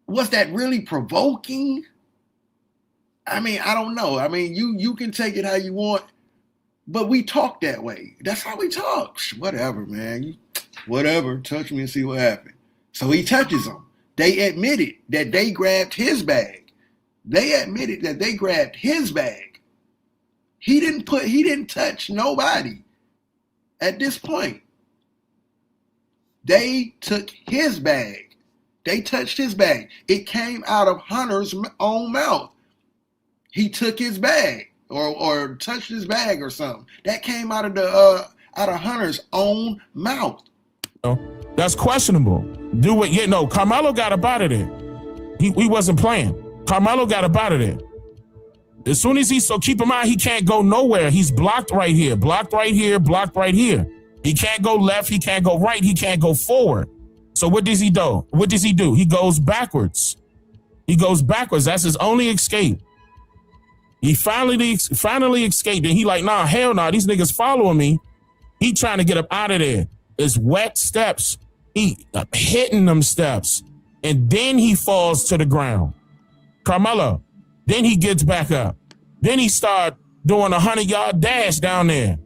was that really provoking? I mean, I don't know. I mean, you can take it how you want, but we talk that way. That's how we talk. Whatever, man. Whatever. Touch me and see what happened. So he touches him. They admitted that they grabbed his bag. They admitted that they grabbed his bag. He didn't touch nobody at this point. They took his bag. They touched his bag. It came out of Hunter's own mouth. He took his bag or touched his bag or something. That came out of Hunter's own mouth. That's questionable. Karmelo got up out of there. He wasn't playing. Karmelo got up out of there. As soon as so keep in mind, he can't go nowhere. He's blocked right here, blocked right here, blocked right here. He can't go left, he can't go right, he can't go forward. So what does he do? What does he do? He goes backwards. He goes backwards. That's his only escape. He finally escaped, and he like, nah, hell nah, these niggas following me. He trying to get up out of there. It's wet steps. He hitting them steps, and then he falls to the ground. Karmelo. Then he gets back up. Then he start doing a 100-yard dash down there.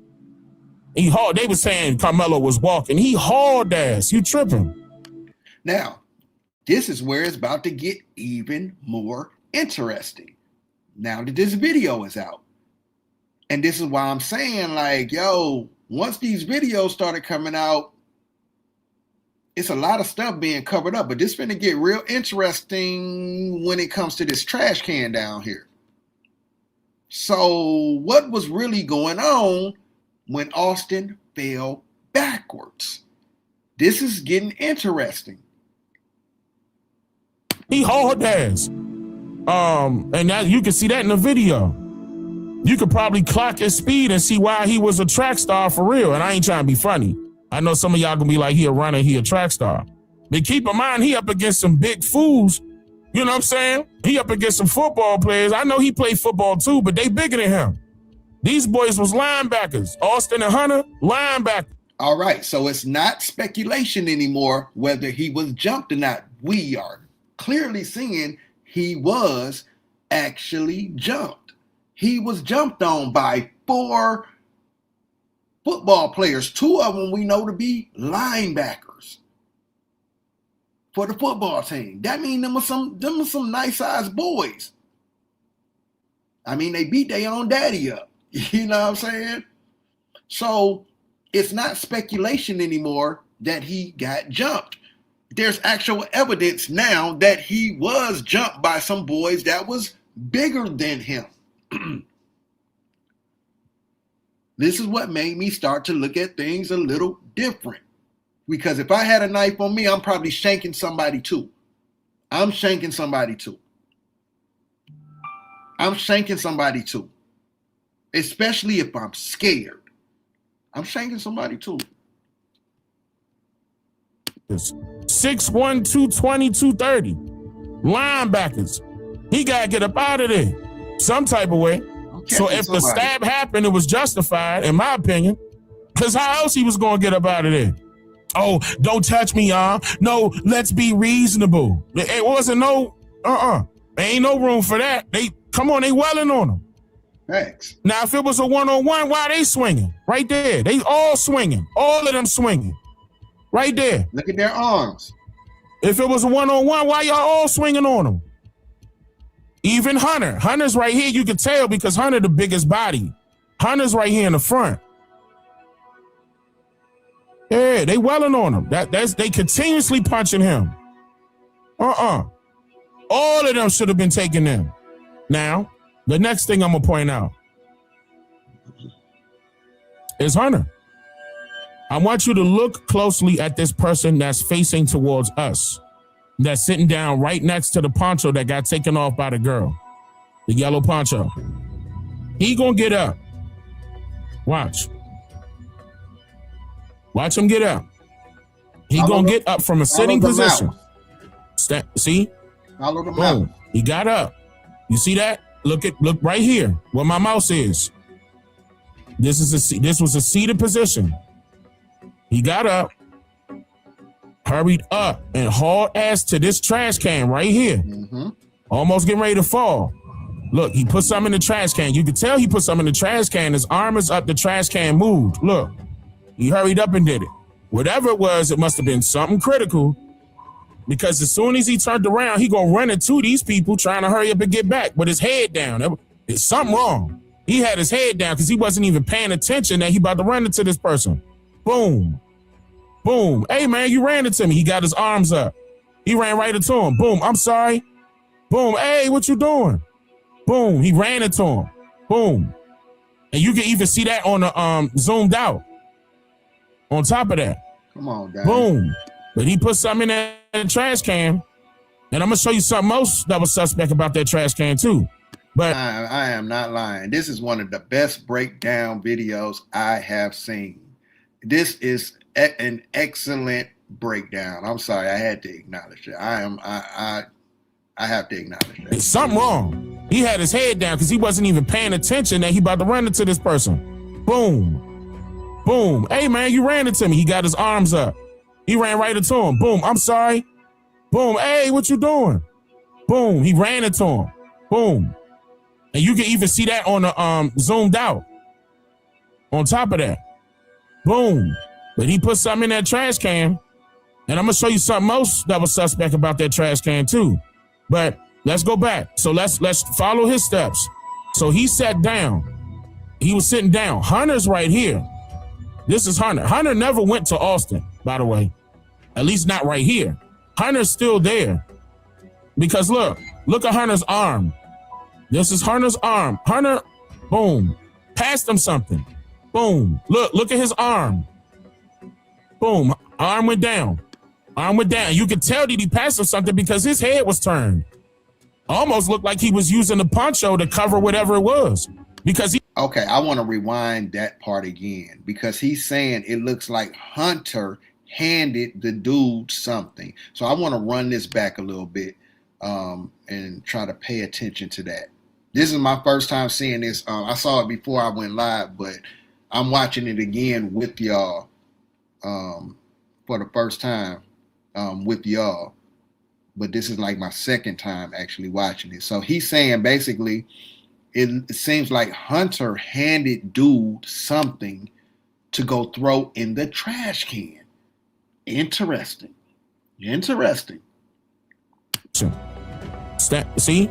They were saying Karmelo was walking. He hauled ass. You tripping? Now, this is where it's about to get even more interesting. Now that this video is out. And this is why I'm saying, like, yo, once these videos started coming out, it's a lot of stuff being covered up. But this is going to get real interesting when it comes to this trash can down here. So what was really going on when Austin fell backwards? This is getting interesting. He hauled ass. And now you can see that in the video. You could probably clock his speed and see why he was a track star for real. And I ain't trying to be funny. I know some of y'all gonna be like, he a runner, he a track star. But keep in mind, he up against some big fools. You know what I'm saying? He up against some football players. I know he played football too, but they bigger than him. These boys was linebackers. Austin and Hunter, linebackers. All right, so it's not speculation anymore whether he was jumped or not. We are clearly seeing he was actually jumped. He was jumped on by 4 football players. 2 of them we know to be linebackers for the football team. That means them were some nice sized boys. I mean, they beat their own daddy up. You know what I'm saying? So it's not speculation anymore that he got jumped. There's actual evidence now that he was jumped by some boys that was bigger than him. This is what made me start to look at things a little different. Because if I had a knife on me, I'm probably shanking somebody too. I'm shanking somebody too. Especially if I'm scared. I'm shanking somebody too. 6'1", 220, 230. Linebackers. He got to get up out of there some type of way. So if the stab happened, it was justified, in my opinion. Because how else he was going to get up out of there? Oh, don't touch me, y'all. No, let's be reasonable. It wasn't no, There ain't no room for that. They welling on him. Thanks. Now, if it was a one-on-one, why they swinging? Right there. They all swinging. All of them swinging. Right there. Look at their arms. If it was a one-on-one, why y'all all swinging on him? Even Hunter. Hunter's right here. You can tell because Hunter the biggest body. Hunter's right here in the front. Yeah, they welling on him. They continuously punching him. All of them should have been taken in. Now, the next thing I'm gonna point out is Hunter. I want you to look closely at this person that's facing towards us. That's sitting down right next to the poncho that got taken off by the girl. The yellow poncho. He gonna get up. Watch. Watch him get up. He gonna get up from a sitting position. See? Follow the mouse. He got up. You see that? Look right here where my mouse is. This was a seated position. He got up, hurried up, and hauled ass to this trash can right here. Mm-hmm. Almost getting ready to fall. Look, he put something in the trash can. You can tell he put something in the trash can. His arm is up, the trash can moved. Look, he hurried up and did it. Whatever it was, it must have been something critical because as soon as he turned around, he gonna run into these people trying to hurry up and get back with his head down. There's something wrong. He had his head down because he wasn't even paying attention that he about to run into this person. Boom. Boom. Hey, man, you ran into me. He got his arms up. He ran right into him. Boom. I'm sorry. Boom. Hey, what you doing? Boom. He ran into him. Boom. And you can even see that on the zoomed out. On top of that. Come on, Dane. Boom. But he put something in that trash can. And I'm going to show you something else that was suspect about that trash can, too. But I am not lying. This is one of the best breakdown videos I have seen. This is an excellent breakdown. I'm sorry, I had to acknowledge it. I have to acknowledge that. There's something wrong. He had his head down because he wasn't even paying attention that he about to run into this person. Boom. Boom. Hey, man, you ran into me. He got his arms up. He ran right into him. Boom. I'm sorry. Boom. Hey, what you doing? Boom. He ran into him. Boom. And you can even see that on the zoomed out. On top of that. Boom. But he put something in that trash can. And I'm going to show you something else that was suspect about that trash can too. But let's go back. So let's follow his steps. So he sat down. He was sitting down. Hunter's right here. This is Hunter. Hunter never went to Austin, by the way. At least not right here. Hunter's still there. Because look at Hunter's arm. This is Hunter's arm. Hunter, boom. Passed him something. Boom. Look at his arm. Boom. Arm went down. Arm went down. You could tell that he passed him something because his head was turned. Almost looked like he was using the poncho to cover whatever it was. Because Okay, I want to rewind that part again because he's saying it looks like Hunter handed the dude something. So I want to run this back a little bit and try to pay attention to that. This is my first time seeing this. I saw it before I went live, but I'm watching it again with y'all for the first time with y'all. But this is like my second time actually watching it. So he's saying basically it seems like Hunter handed dude something to go throw in the trash can. Interesting. See?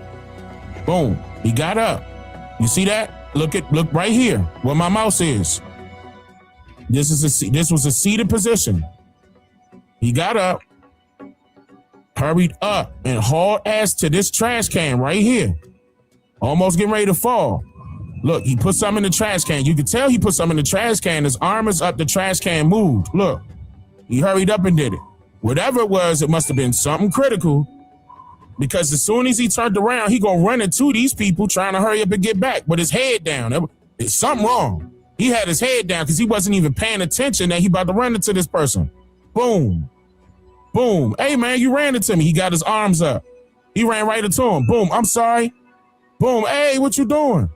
Boom. He got up. You see that? Look right here where my mouse is. This was a seated position. He got up, hurried up, and hauled ass to this trash can right here. Almost getting ready to fall. Look, he put something in the trash can. You can tell he put something in the trash can. His arm is up, the trash can moved. Look, he hurried up and did it. Whatever it was, it must have been something critical, because as soon as he turned around, he gonna run into these people trying to hurry up and get back with his head down. There's something wrong. He had his head down because he wasn't even paying attention that he about to run into this person. Boom. Boom. Hey, man, you ran into me. He got his arms up. He ran right into him. Boom. I'm sorry. Boom. Hey, what you doing?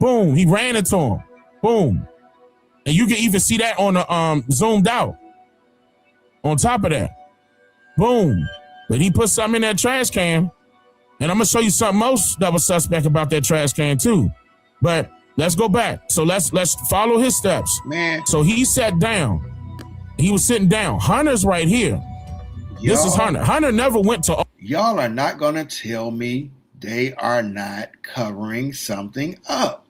Boom. He ran into him. Boom. And you can even see that on the zoomed out. On top of that. Boom. But he put something in that trash can. And I'm going to show you something else that was suspect about that trash can too. But let's go back. So let's follow his steps. Man. So he sat down. He was sitting down. Hunter's right here. This is Hunter. Hunter never went to... Y'all are not going to tell me they are not covering something up.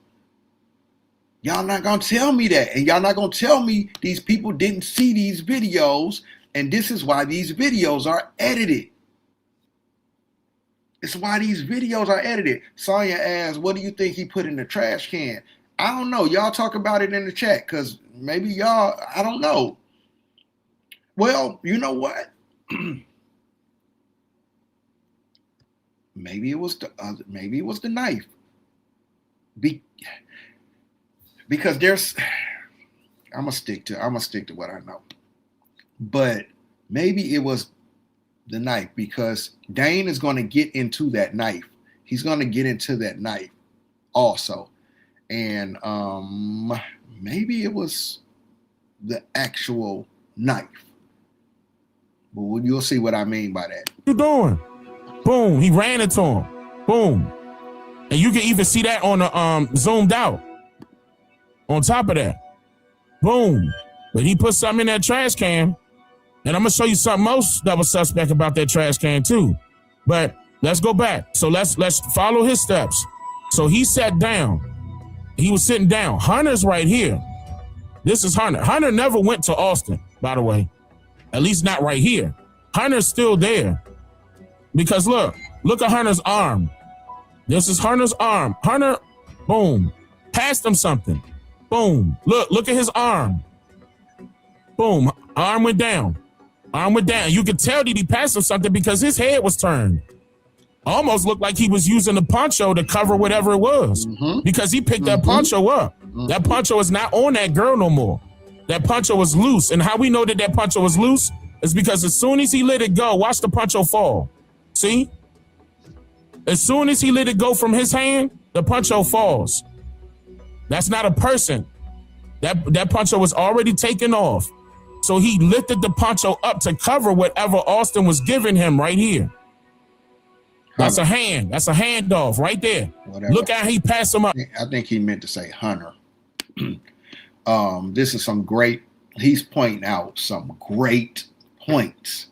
Y'all not going to tell me that. And y'all not going to tell me these people didn't see these videos. And this is why these videos are edited. It's why these videos are edited. Sonya asked, what do you think he put in the trash can? I don't know. Y'all talk about it in the chat, because maybe y'all, I don't know. Well, you know what? Maybe it was the knife. Because there's, I'm gonna stick to what I know. But maybe it was the knife, because Dane is going to get into that knife. He's going to get into that knife also. And maybe it was the actual knife. But you'll see what I mean by that. What you doing? Boom. He ran into him. Boom. And you can even see that on the zoomed out. On top of that. Boom. But he put something in that trash can. And I'm going to show you something else that was suspect about that trash can too. But let's go back. So let's follow his steps. So he sat down. He was sitting down. Hunter's right here. This is Hunter. Hunter never went to Austin, by the way. At least not right here. Hunter's still there. Because look at Hunter's arm. This is Hunter's arm. Hunter, boom, passed him something. Boom. Look at his arm. Boom. Arm went down. Arm went down. You could tell that he passed him something because his head was turned. Almost looked like he was using the poncho to cover whatever it was. Because he picked that poncho up. That poncho is not on that girl no more. That poncho was loose. And how we know that poncho was loose is because as soon as he let it go, watch the poncho fall. See? As soon as he let it go from his hand, the poncho falls. That's not a person. That poncho was already taken off. So he lifted the poncho up to cover whatever Austin was giving him right here. That's a hand. That's a handoff right there. Whatever. Look how he passed him up. I think he meant to say Hunter. This is he's pointing out some great points,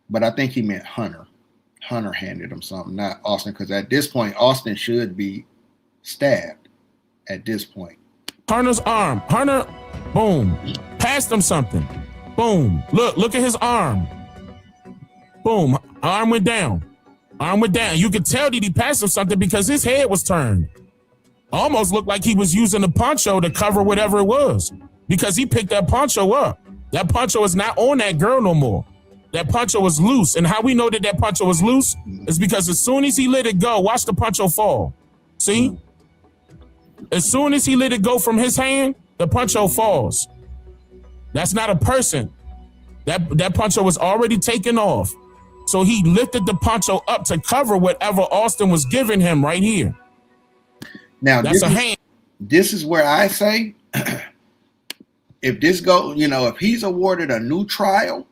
but I think he meant Hunter. Hunter handed him something, not Austin, because at this point, Austin should be stabbed at this point. Hunter's arm. Hunter, boom, passed him something. Boom. Look at his arm. Boom. Arm went down. Arm went down. You could tell that he passed him something because his head was turned. Almost looked like he was using the poncho to cover whatever it was. Because he picked that poncho up. That poncho is not on that girl no more. That poncho was loose. And how we know that poncho was loose is because as soon as he let it go, watch the poncho fall. See? As soon as he let it go from his hand, the poncho falls. That's not a person. That poncho was already taken off. So he lifted the poncho up to cover whatever Austin was giving him right here. Now, that's a hand. This is where I say, if if he's awarded a new trial,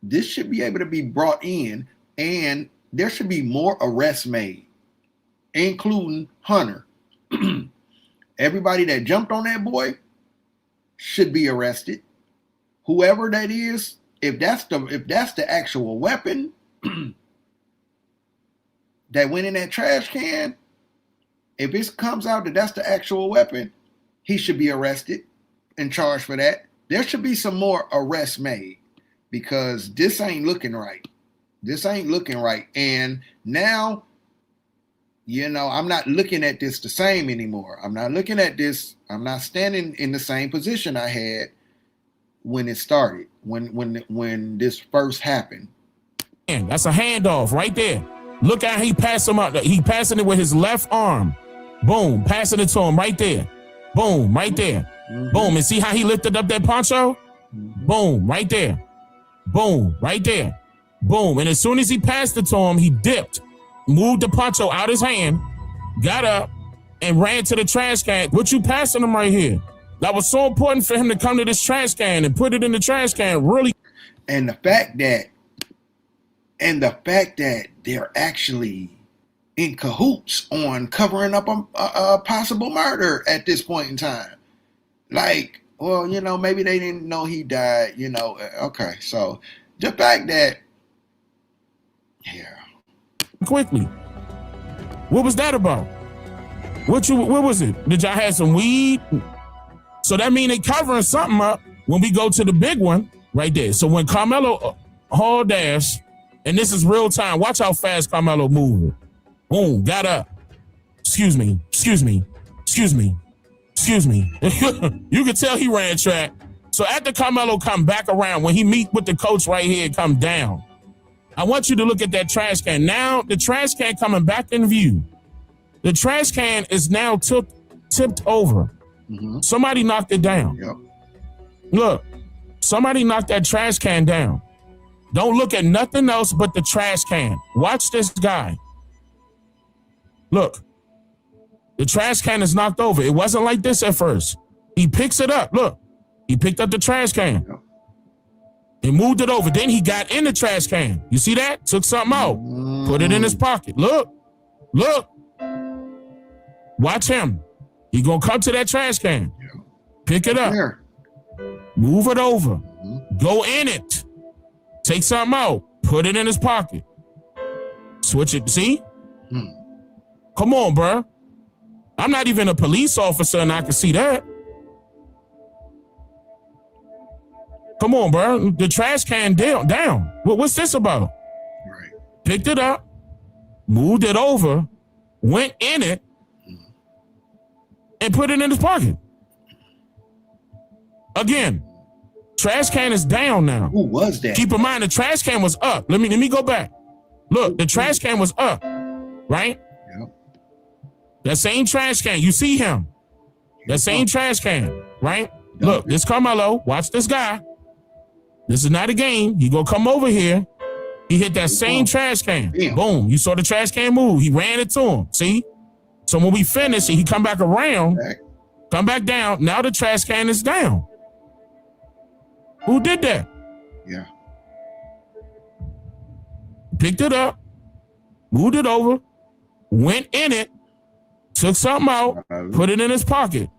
this should be able to be brought in, and there should be more arrests made, including Hunter. Everybody that jumped on that boy should be arrested. Whoever that is, if that's the actual weapon that went in that trash can, if it comes out that that's the actual weapon, he should be arrested and charged for that. There should be some more arrests made, because this ain't looking right. This ain't looking right. And now I'm not looking at this the same anymore. I'm not looking at this. I'm not standing in the same position I had when it started, when this first happened. And that's a handoff right there. Look at how he passed him out. He passing it with his left arm. Boom, passing it to him right there. Boom, right there. Mm-hmm. Boom, and see how he lifted up that poncho? Boom, right there. Boom, right there. Boom, and as soon as he passed it to him, he dipped, moved the poncho out his hand, got up, and ran to the trash can. What you passing him right here? That was so important for him to come to this trash can and put it in the trash can, really. And the fact that they're actually in cahoots on covering up a possible murder at this point in time. Like, well, maybe they didn't know he died, okay. So the fact that, Quickly. What was that about? What was it? Did y'all have some weed? So that mean they covering something up when we go to the big one right there. So when Karmelo hauled ass, and this is real time, watch how fast Karmelo moved. Boom, got up. Excuse me. You could tell he ran track. So after Karmelo come back around, when he meet with the coach right here, come down, I want you to look at that trash can. Now the trash can coming back in view. The trash can is now tipped over. Mm-hmm. Somebody knocked it down. Yep. Look, somebody knocked that trash can down. Don't look at nothing else but the trash can. Watch this guy. Look, the trash can is knocked over. It wasn't like this at first. He picks it up. Look, he picked up the trash can. Yep. He moved it over. Then he got in the trash can. You see that? Took something out. Put it in his pocket. Look. Watch him. He gonna come to that trash can. Pick it up. Here. Move it over. Go in it. Take something out. Put it in his pocket. Switch it. See? Come on, bro. I'm not even a police officer and I can see that. Come on, bro. The trash can down. What's this about? Right. Picked it up, moved it over, went in it, and put it in his pocket. Again, trash can is down now. Who was that? Keep in mind, the trash can was up. Let me go back. Look, the trash can was up, right? Yep. That same trash can. You see him. That same trash can, right? Look, this Karmelo. Watch this guy. This is not a game. He gonna come over here. He hit that same trash can. Boom. You saw the trash can move. He ran it to him. See? So when we finish, he come back around, come back down. Now the trash can is down. Who did that? Yeah. Picked it up, moved it over, went in it, took something out, put it in his pocket.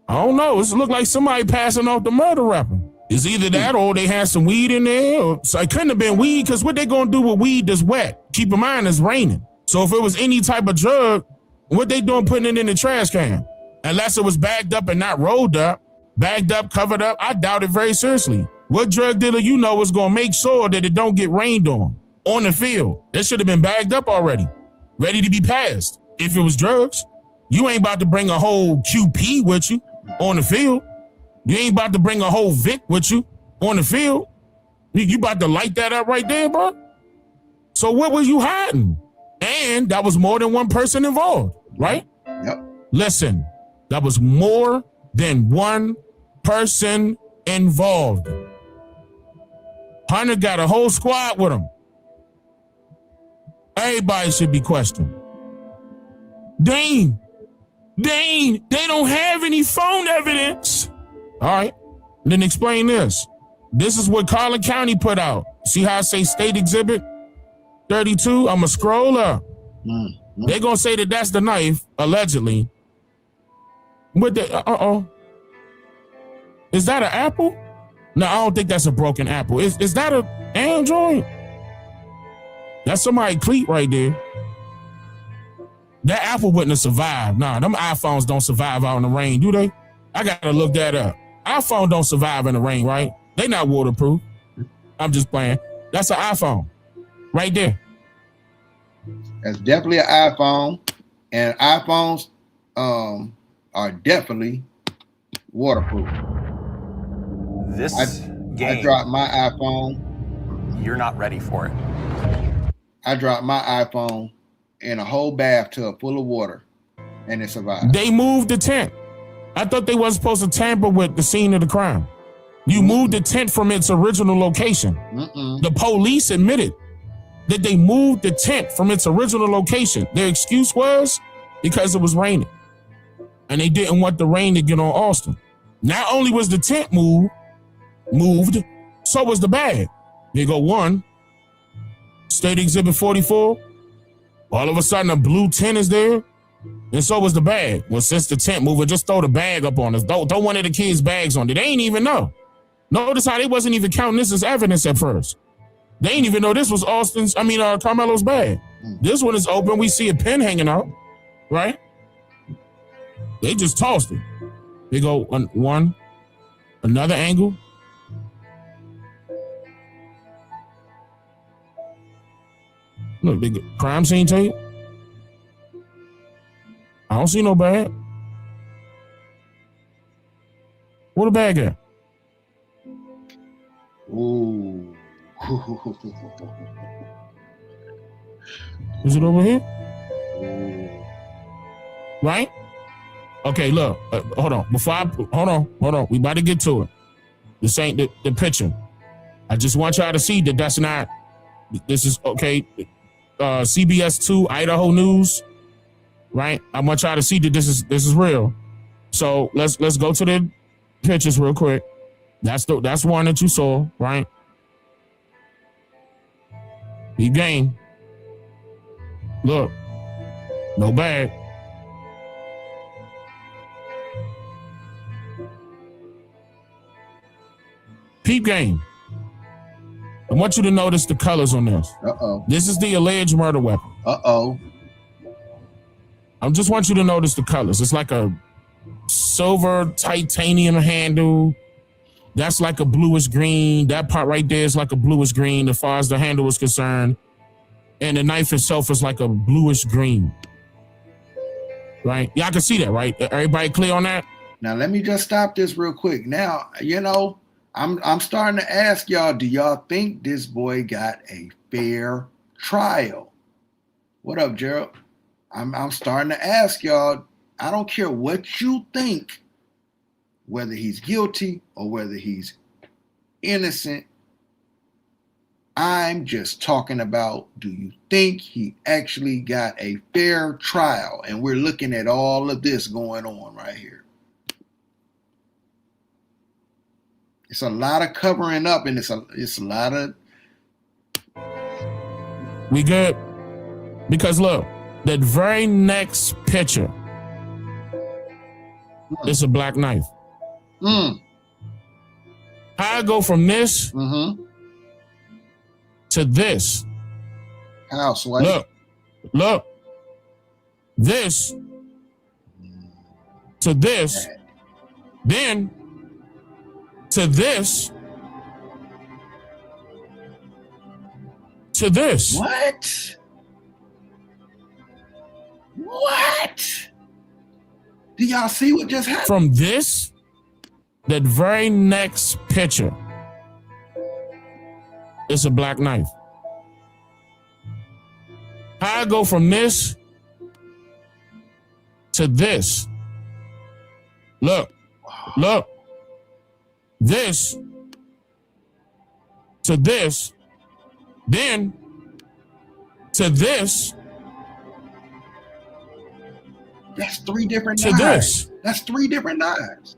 I don't know. It looked like somebody passing off the murder weapon. It's either that or they had some weed in there. So it couldn't have been weed, because what they gonna do with weed that's wet? Keep in mind it's raining. So if it was any type of drug, what they doing putting it in the trash can? Unless it was bagged up and not rolled up, bagged up, covered up, I doubt it very seriously. What drug dealer you know is gonna make sure that it don't get rained on the field? That should have been bagged up already, ready to be passed. If it was drugs, you ain't about to bring a whole QP with you on the field. You ain't about to bring a whole Vic with you on the field. You about to light that up right there, bro? So what were you hiding? And that was more than one person involved, right? Yep. Listen, that was more than one person involved. Hunter got a whole squad with him. Everybody should be questioned. Dane, they don't have any phone evidence. All right, then explain this. This is what Collin County put out. See how I say state exhibit 32? I'm going to scroll up. They're going to say that that's the knife, allegedly. But is that an apple? No, I don't think that's a broken apple. Is that an Android? That's somebody's cleat right there. That apple wouldn't have survived. Nah, them iPhones don't survive out in the rain, do they? I got to look that up. iPhone don't survive in the rain, right? They not waterproof. I'm just playing. That's an iPhone right there. That's definitely an iPhone, and iPhones are definitely waterproof. This game, I dropped my iPhone. you're not ready for it. I dropped my iPhone in a whole bathtub full of water, and it survived. They moved the tent. I thought they wasn't supposed to tamper with the scene of the crime. You moved the tent from its original location. The police admitted that they moved the tent from its original location. Their excuse was because it was raining. And they didn't want the rain to get on Austin. Not only was the tent moved, so was the bag. They go 1, State Exhibit 44. All of a sudden, a blue tent is there. And so was the bag. Well, since the tent moved, just throw the bag up on us. Throw one of the kids' bags on it. They ain't even know. Notice how they wasn't even counting this as evidence at first. They ain't even know this was Carmelo's bag. This one is open. We see a pen hanging out, right? They just tossed it. They go one, another angle. Look, they get crime scene tape. I don't see no bag. Where the bag at? Ooh. Is it over here? Right? Okay, look. Hold on. Hold on. We about to get to it. This ain't the picture. I just want y'all to see that that's not. This is okay. CBS 2 Idaho News. Right? I want y'all to see that this is real. So let's go to the pictures real quick. That's one that you saw, right? Big game. Look, no bag. Peep game. I want you to notice the colors on this. Uh-oh. This is the alleged murder weapon. Uh-oh. I just want you to notice the colors. It's like a silver titanium handle. That's like a bluish green. That part right there is like a bluish green as far as the handle is concerned. And the knife itself is like a bluish green. Right? Y'all can see that, right? Everybody clear on that? Now, let me just stop this real quick. Now, I'm starting to ask y'all, do y'all think this boy got a fair trial? What up, Gerald? I'm starting to ask y'all, I don't care what you think, whether he's guilty or whether he's innocent. I'm just talking about, do you think he actually got a fair trial? And we're looking at all of this going on right here. It's a lot of covering up, and it's a lot of. We good? Because look, that very next picture is a black knife. I go from this to this. How, Sway? Look. This to this. Then to this. To this. What? Do y'all see what just happened? From this, that very next picture is a black knife. I go from this to this. Look. This to this. Then to this. That's 3 different to knives. This. That's 3 different knives.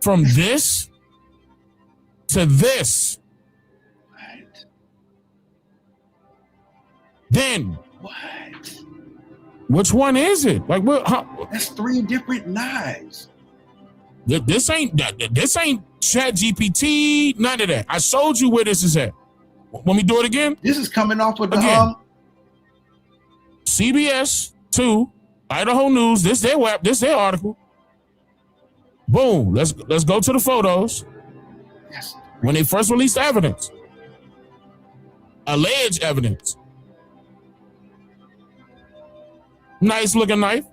From this to this. What? Then. What? Which one is it? Like what? That's 3 different knives. This ain't ChatGPT. None of that. I showed you where this is at. Want me to do it again? This is coming off of the CBS 2 Idaho News. This their article. Boom. Let's go to the photos. Yes. When they first released the evidence. Alleged evidence. Nice looking knife.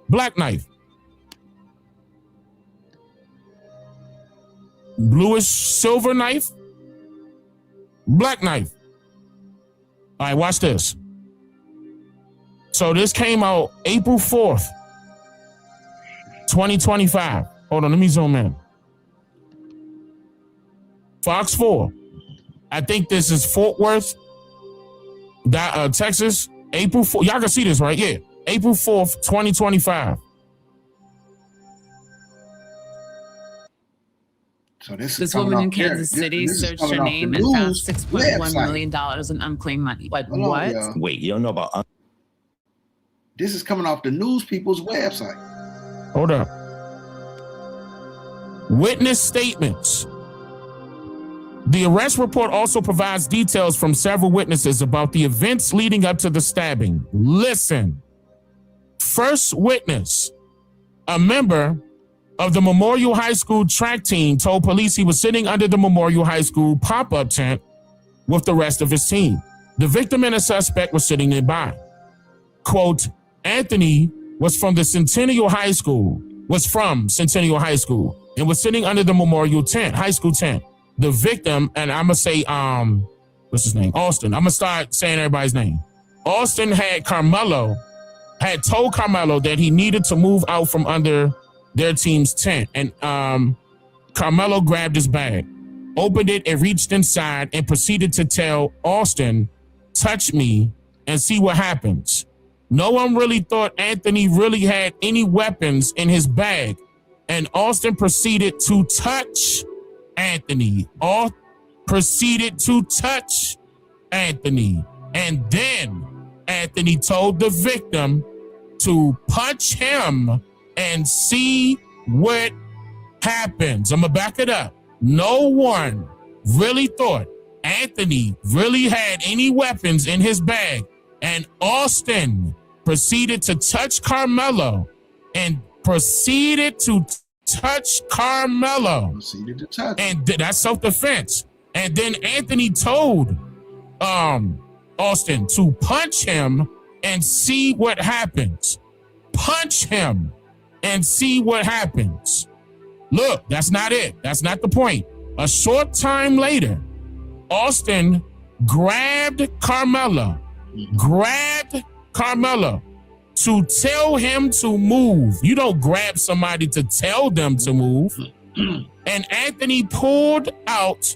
Black knife. Bluish silver knife. Black knife. All right, watch this. So this came out April 4th, 2025. Hold on, let me zoom in. Fox 4. I think this is Fort Worth, Texas. April 4th. Y'all can see this, right? Yeah. April 4th, 2025. So this woman in Kansas City searched her name and found $6.1 million in unclaimed money. Like, what? Wait, you don't know about... This is coming off the news people's website. Hold up. Witness statements. The arrest report also provides details from several witnesses about the events leading up to the stabbing. Listen. First witness, a member of the Memorial High School track team, told police he was sitting under the Memorial High School pop-up tent with the rest of his team. The victim and a suspect were sitting nearby. Quote, Anthony was from Centennial High School and was sitting under the Memorial High School tent. The victim, and I'm going to say, what's his name? Austin. I'm going to start saying everybody's name. Austin had told Karmelo that he needed to move out from under their team's tent. And Karmelo grabbed his bag, opened it and reached inside and proceeded to tell Austin, touch me and see what happens. No one really thought Anthony really had any weapons in his bag. And Austin proceeded to touch Anthony. And then Anthony told the victim to punch him and see what happens. I'm going to back it up. No one really thought Anthony really had any weapons in his bag. And Austin proceeded to touch Karmelo and proceeded to touch Karmelo. And that's self-defense. And then Anthony told Austin to punch him and see what happens. Punch him and see what happens. Look, that's not it. That's not the point. A short time later, Austin grabbed Karmelo to tell him to move. You don't grab somebody to tell them to move. And Anthony pulled out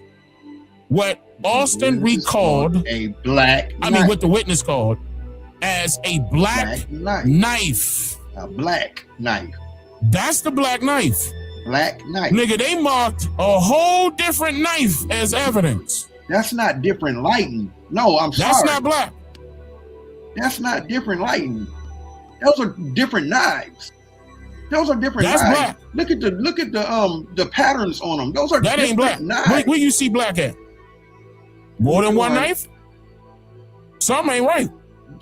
what Austin recalled, what the witness called as a black knife. A black knife. That's the black knife. Black knife. Nigga, they marked a whole different knife as evidence. That's not different lighting. No, I'm sorry. That's not black. That's not different lighting. Those are different knives. Those are different That's knives. black. Look at the patterns on them. Those are that different ain't black. knives. Where you see black at? More than one knife? Some ain't right.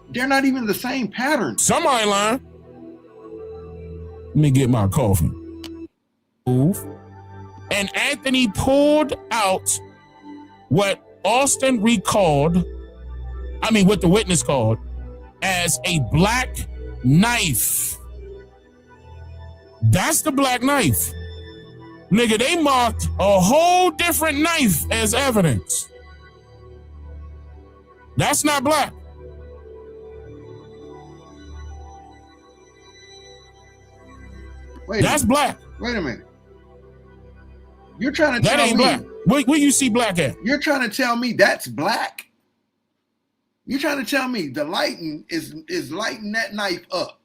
They're not even the same pattern. Somebody lying. Let me get my coffee. Move. And Anthony pulled out what Austin what the witness called as a black knife. That's the black knife. Nigga, they marked a whole different knife as evidence. That's not black. That's black. Wait a minute. You're trying to that tell ain't me black. Where you see black at? You're trying to tell me that's black? You're trying to tell me the lighting is lighting that knife up.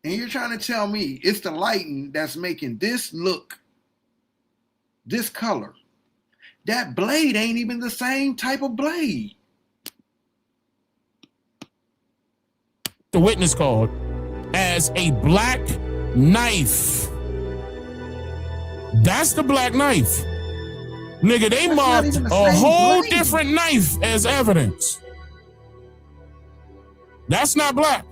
And you're trying to tell me it's the lighting that's making this look this color. That blade ain't even the same type of blade. The witness called as a black knife. That's the black knife. Nigga, they marked a whole different knife as evidence. That's not black.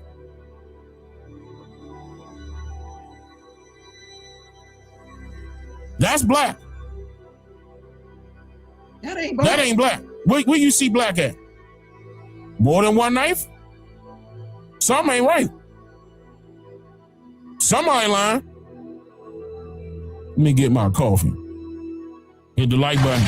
That's black. That ain't black. That ain't black. Where you see black at? More than one knife? Something ain't right. Somebody lying. Let me get my coffee. Hit the like button.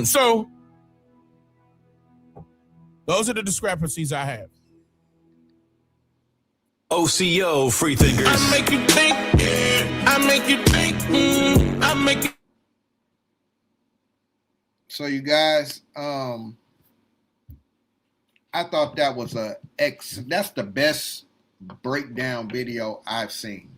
So, those are the discrepancies I have. OCO, free thinkers. I make you think. I make you think. I make you. So you guys, I thought that was that's the best breakdown video I've seen,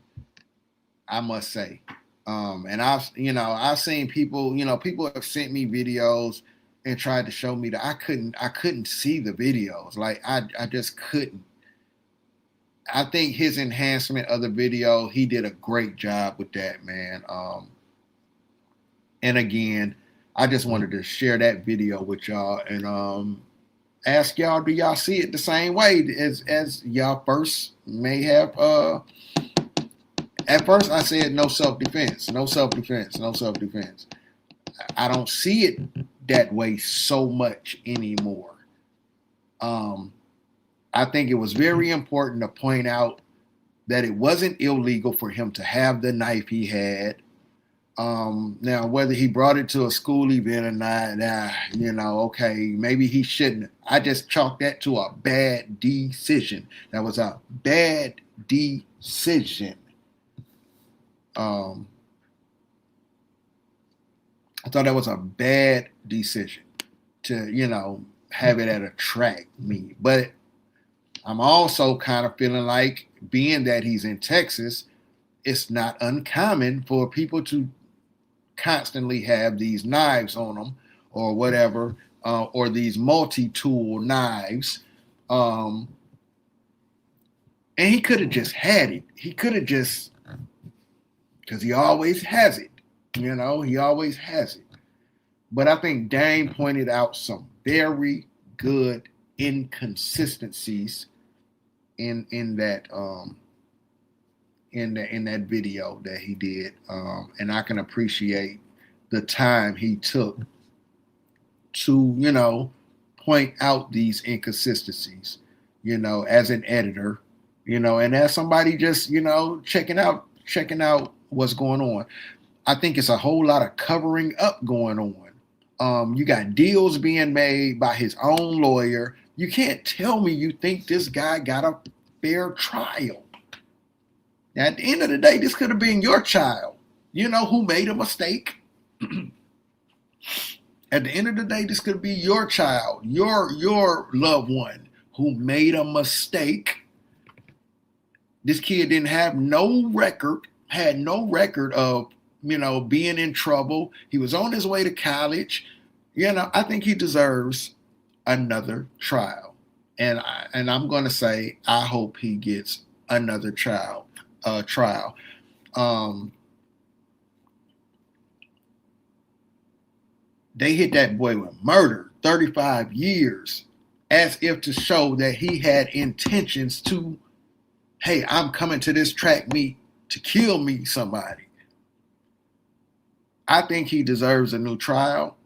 I must say. And I've seen people, people have sent me videos and tried to show me that I couldn't see the videos. Like I just couldn't. I think his enhancement of the video, he did a great job with that, man. And again, I just wanted to share that video with y'all and ask y'all, do y'all see it the same way as y'all first may have? At first, I said no self-defense, no self-defense, no self-defense. I don't see it that way so much anymore. I think it was very important to point out that it wasn't illegal for him to have the knife he had. Now, whether he brought it to a school event or not, okay, maybe he shouldn't. I just chalked that to a bad decision. That was a bad decision. I thought that was a bad decision to, have it at a track meet. But I'm also kind of feeling like, being that he's in Texas, it's not uncommon for people to constantly have these knives on them or whatever, or these multi-tool knives. And he could have just had it. He could have just, because he always has it. He always has it. But I think Dane pointed out some very good inconsistencies in that video that he did, and I can appreciate the time he took to point out these inconsistencies, as an editor, and as somebody just checking out what's going on. I think it's a whole lot of covering up going on. You got deals being made by his own lawyer. You can't tell me you think this guy got a fair trial. Now, at the end of the day, this could have been your child, who made a mistake. At the end of the day, this could be your child, your loved one who made a mistake. This kid didn't have no record, had no record of, being in trouble. He was on his way to college. I think he deserves another trial. And I'm going to say, I hope he gets another trial. They hit that boy with murder, 35 years, as if to show that he had intentions to, hey, I'm coming to this track meet to kill me somebody. I think he deserves a new trial.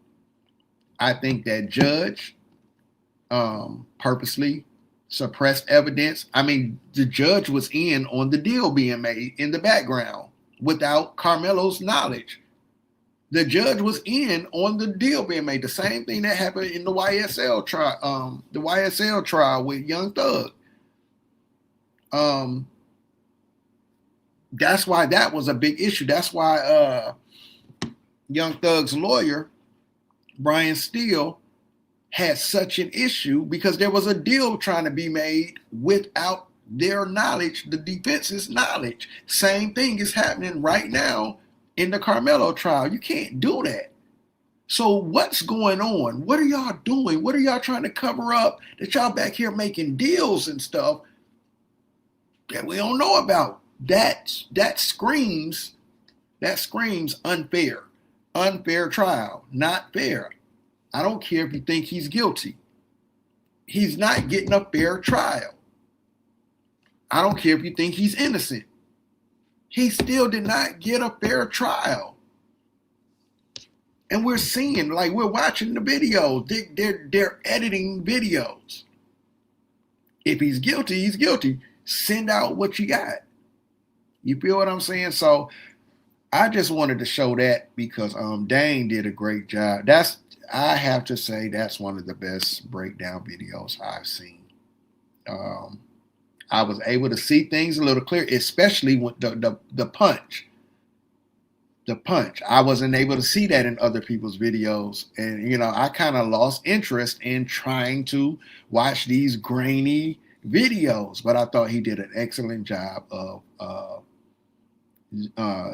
I think that judge purposely suppressed evidence. I mean, the judge was in on the deal being made in the background without Karmelo's knowledge. The judge was in on the deal being made. The same thing that happened in the YSL trial, with Young Thug. That's why that was a big issue. That's why Young Thug's lawyer, Brian Steele, had such an issue, because there was a deal trying to be made without their knowledge, the defense's knowledge. Same thing is happening right now in the Karmelo trial. You can't do that. So what's going on? What are y'all doing? What are y'all trying to cover up that y'all back here making deals and stuff that we don't know about? That screams unfair. Unfair trial. Not fair. I don't care if you think he's guilty. He's not getting a fair trial. I don't care if you think he's innocent. He still did not get a fair trial. And we're seeing, like, we're watching the videos. They're editing videos. If he's guilty, he's guilty. Send out what you got. You feel what I'm saying? So I just wanted to show that because Dane did a great job. I have to say that's one of the best breakdown videos I've seen. I was able to see things a little clear, especially with the punch. The punch. I wasn't able to see that in other people's videos. And, you know, I kind of lost interest in trying to watch these grainy videos. But I thought he did an excellent job of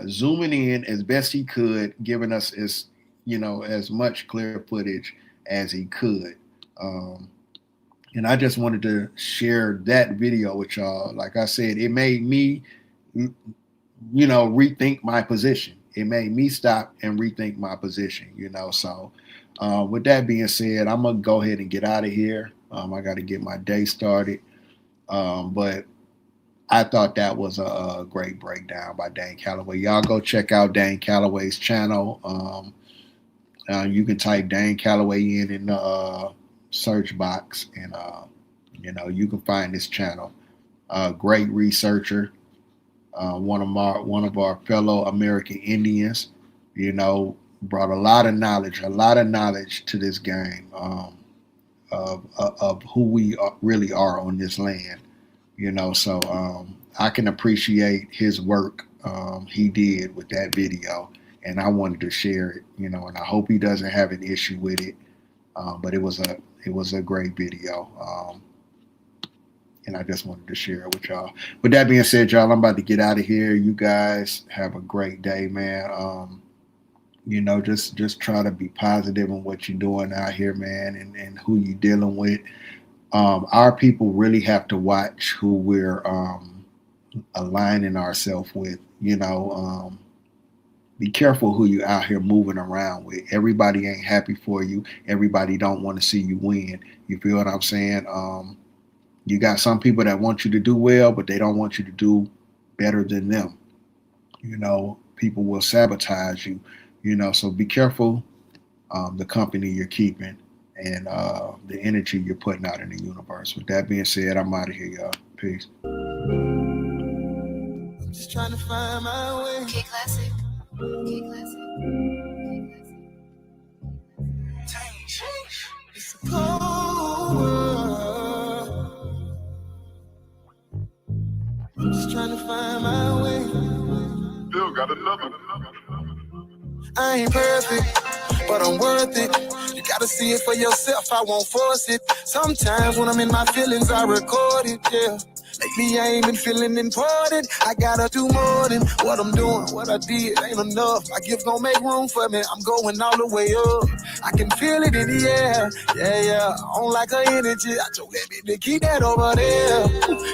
zooming in as best he could, giving us as much clear footage as he could. And I just wanted to share that video with y'all. Like I said, it made me, rethink my position. It made me stop and rethink my position, So with that being said, I'm going to go ahead and get out of here. I got to get my day started. But I thought that was a great breakdown by Dane Calloway. Y'all go check out Dane Calloway's channel. You can type Dane Calloway in the search box, and you can find this channel. Great researcher, one of our fellow American Indians. Brought a lot of knowledge to this game of who we really are on this land. So I can appreciate his work he did with that video, and I wanted to share it. And I hope he doesn't have an issue with it. But it was a great video, and I just wanted to share it with y'all. With that being said, y'all, I'm about to get out of here. You guys have a great day, man. Just try to be positive in what you're doing out here, man, and who you're dealing with. Our people really have to watch who we're aligning ourselves with. Be careful who you out here moving around with. Everybody ain't happy for you. Everybody don't want to see you win. You feel what I'm saying? You got some people that want you to do well, but they don't want you to do better than them. People will sabotage you. So be careful the company you're keeping and the energy you're putting out in the universe. With that being said, I'm out of here, y'all. Peace. I'm just trying to find my way. K-Classic. It's a cold world. I'm just trying to find my way. Still got another. I ain't perfect, but I'm worth it. You gotta see it for yourself, I won't force it. Sometimes when I'm in my feelings, I record it, yeah. Lately I ain't been feeling important. I gotta do more than what I'm doing. What I did ain't enough. My gift gon' make room for me. I'm going all the way up. I can feel it in the air. Yeah. I don't like her energy. I told that bitch to keep that over there.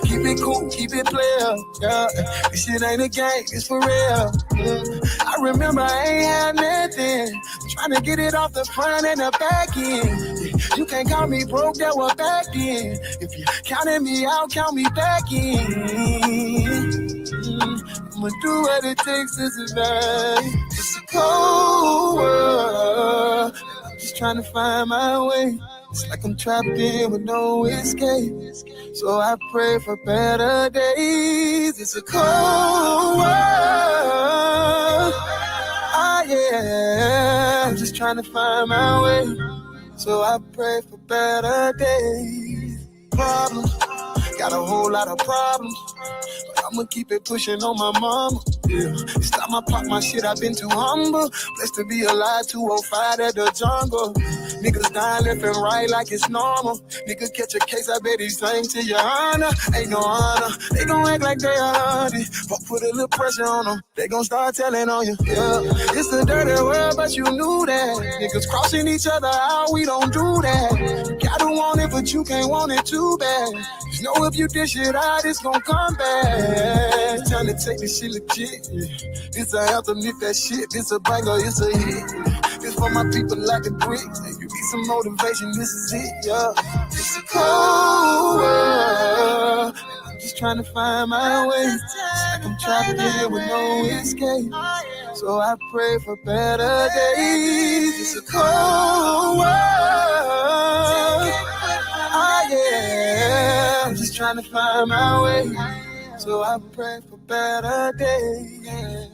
Keep it cool, keep it player. Yeah. This shit ain't a game, it's for real. I remember I ain't had nothing. Trying to get it off the front and the back end. You can't call me broke, that was back then. If you counted me out, count me back in. I'ma do what it takes to survive. It's a cold world. I'm just trying to find my way. It's like I'm trapped in with no escape. So I pray for better days. It's a cold world. Yeah. I'm just trying to find my way. So I pray for better days. Problems, got a whole lot of problems. But I'ma keep it pushing on my mama. Yeah. It's time I pop my shit, I've been too humble. Blessed to be alive, 205 at the jungle. Niggas dying left and right like it's normal. Nigga catch a case, I bet he's saying to your honor. Ain't no honor, they gon' act like they are it. But put a little pressure on them, they gon' start telling on you. Yeah, it's a dirty world, but you knew that. Niggas crossing each other out, we don't do that. You gotta want it, but you can't want it too bad. You know if you dish it out, it's gon' come back. It's time to take this shit legit. This a anthem, if that shit, this a banger, it's a hit. This for my people like the bricks. And you need some motivation, this is it, yeah. It's a cold world. I'm just trying to find my way. like I'm trapped in with no escape. So I pray for better days. It's a cold world. Yeah. I'm just trying to find my way. So I pray for better days.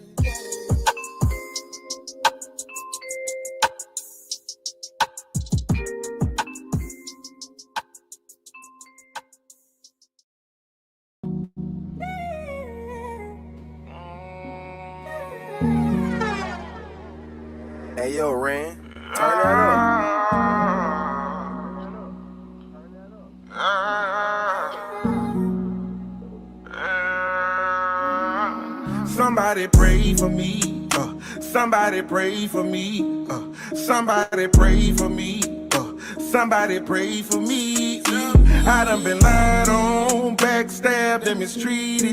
Hey, yo, Ren, turn that up. Somebody pray for me. Somebody pray for me. Somebody pray for me. Somebody pray for me. I done been lied on, backstabbed and mistreated.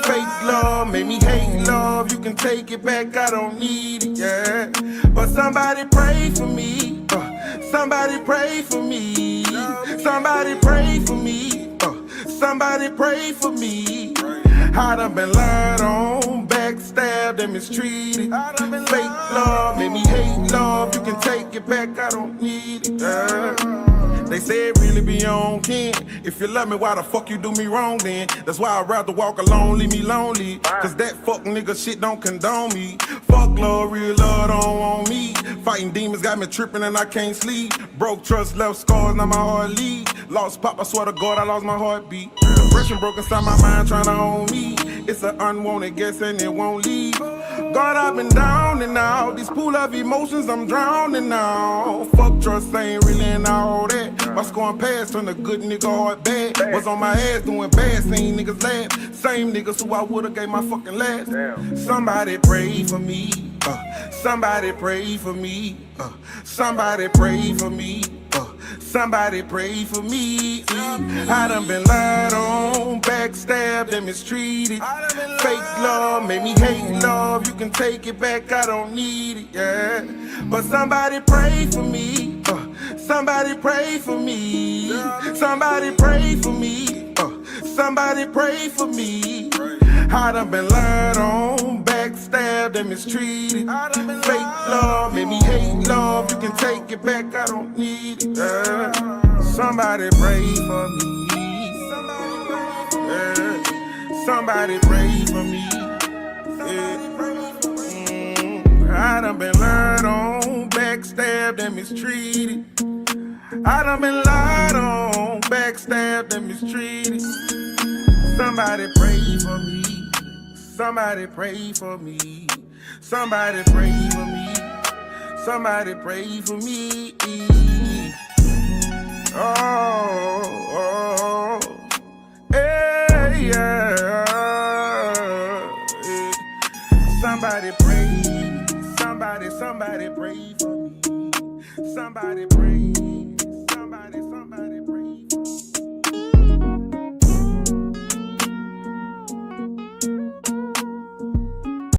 Fake love made me hate love. You can take it back, I don't need it, yeah. But somebody pray for me. Somebody pray for me. Somebody pray for me. Somebody pray for me. I done been lied on, backstabbed and mistreated. Fake love made me hate love. You can take it back, I don't need it, yeah. They say it really be on 10. If you love me, why the fuck you do me wrong then? That's why I'd rather walk alone, leave me lonely. Cause that fuck nigga shit don't condone me. Fuck love, real love don't want me. Fighting demons got me tripping and I can't sleep. Broke trust, left scars, now my heart lead. Lost pop, I swear to God I lost my heartbeat. Depression broke inside my mind trying to own me. It's an unwanted guess and it won't leave. God, I've been down and out. This pool of emotions, I'm drowning now. Fuck trust, ain't really in all that. My scoring past turned a good nigga hard bad. Was on my ass doing bad, seen niggas laugh. Same niggas who I would've gave my fucking last. Somebody pray for me. Somebody pray for me. Somebody pray for me. Somebody pray for me. I done been lied on, backstabbed and mistreated. Fake love made me hate love. You can take it back, I don't need it, yeah. But somebody pray for me. Somebody pray for me. Somebody pray for me. Somebody pray for me. I done been lied on, backstabbed and mistreated. Fake love made me hate love. You can take it back, I don't need it, yeah. Somebody pray for me. Yeah. Somebody pray for me. Yeah. I done been lied on, backstabbed and mistreated. I done been lied on, backstabbed and mistreated. Somebody pray for me. Somebody pray for me. Somebody pray for me. Somebody pray for me. Oh, hey, yeah. Somebody pray. Somebody pray for me. Somebody pray.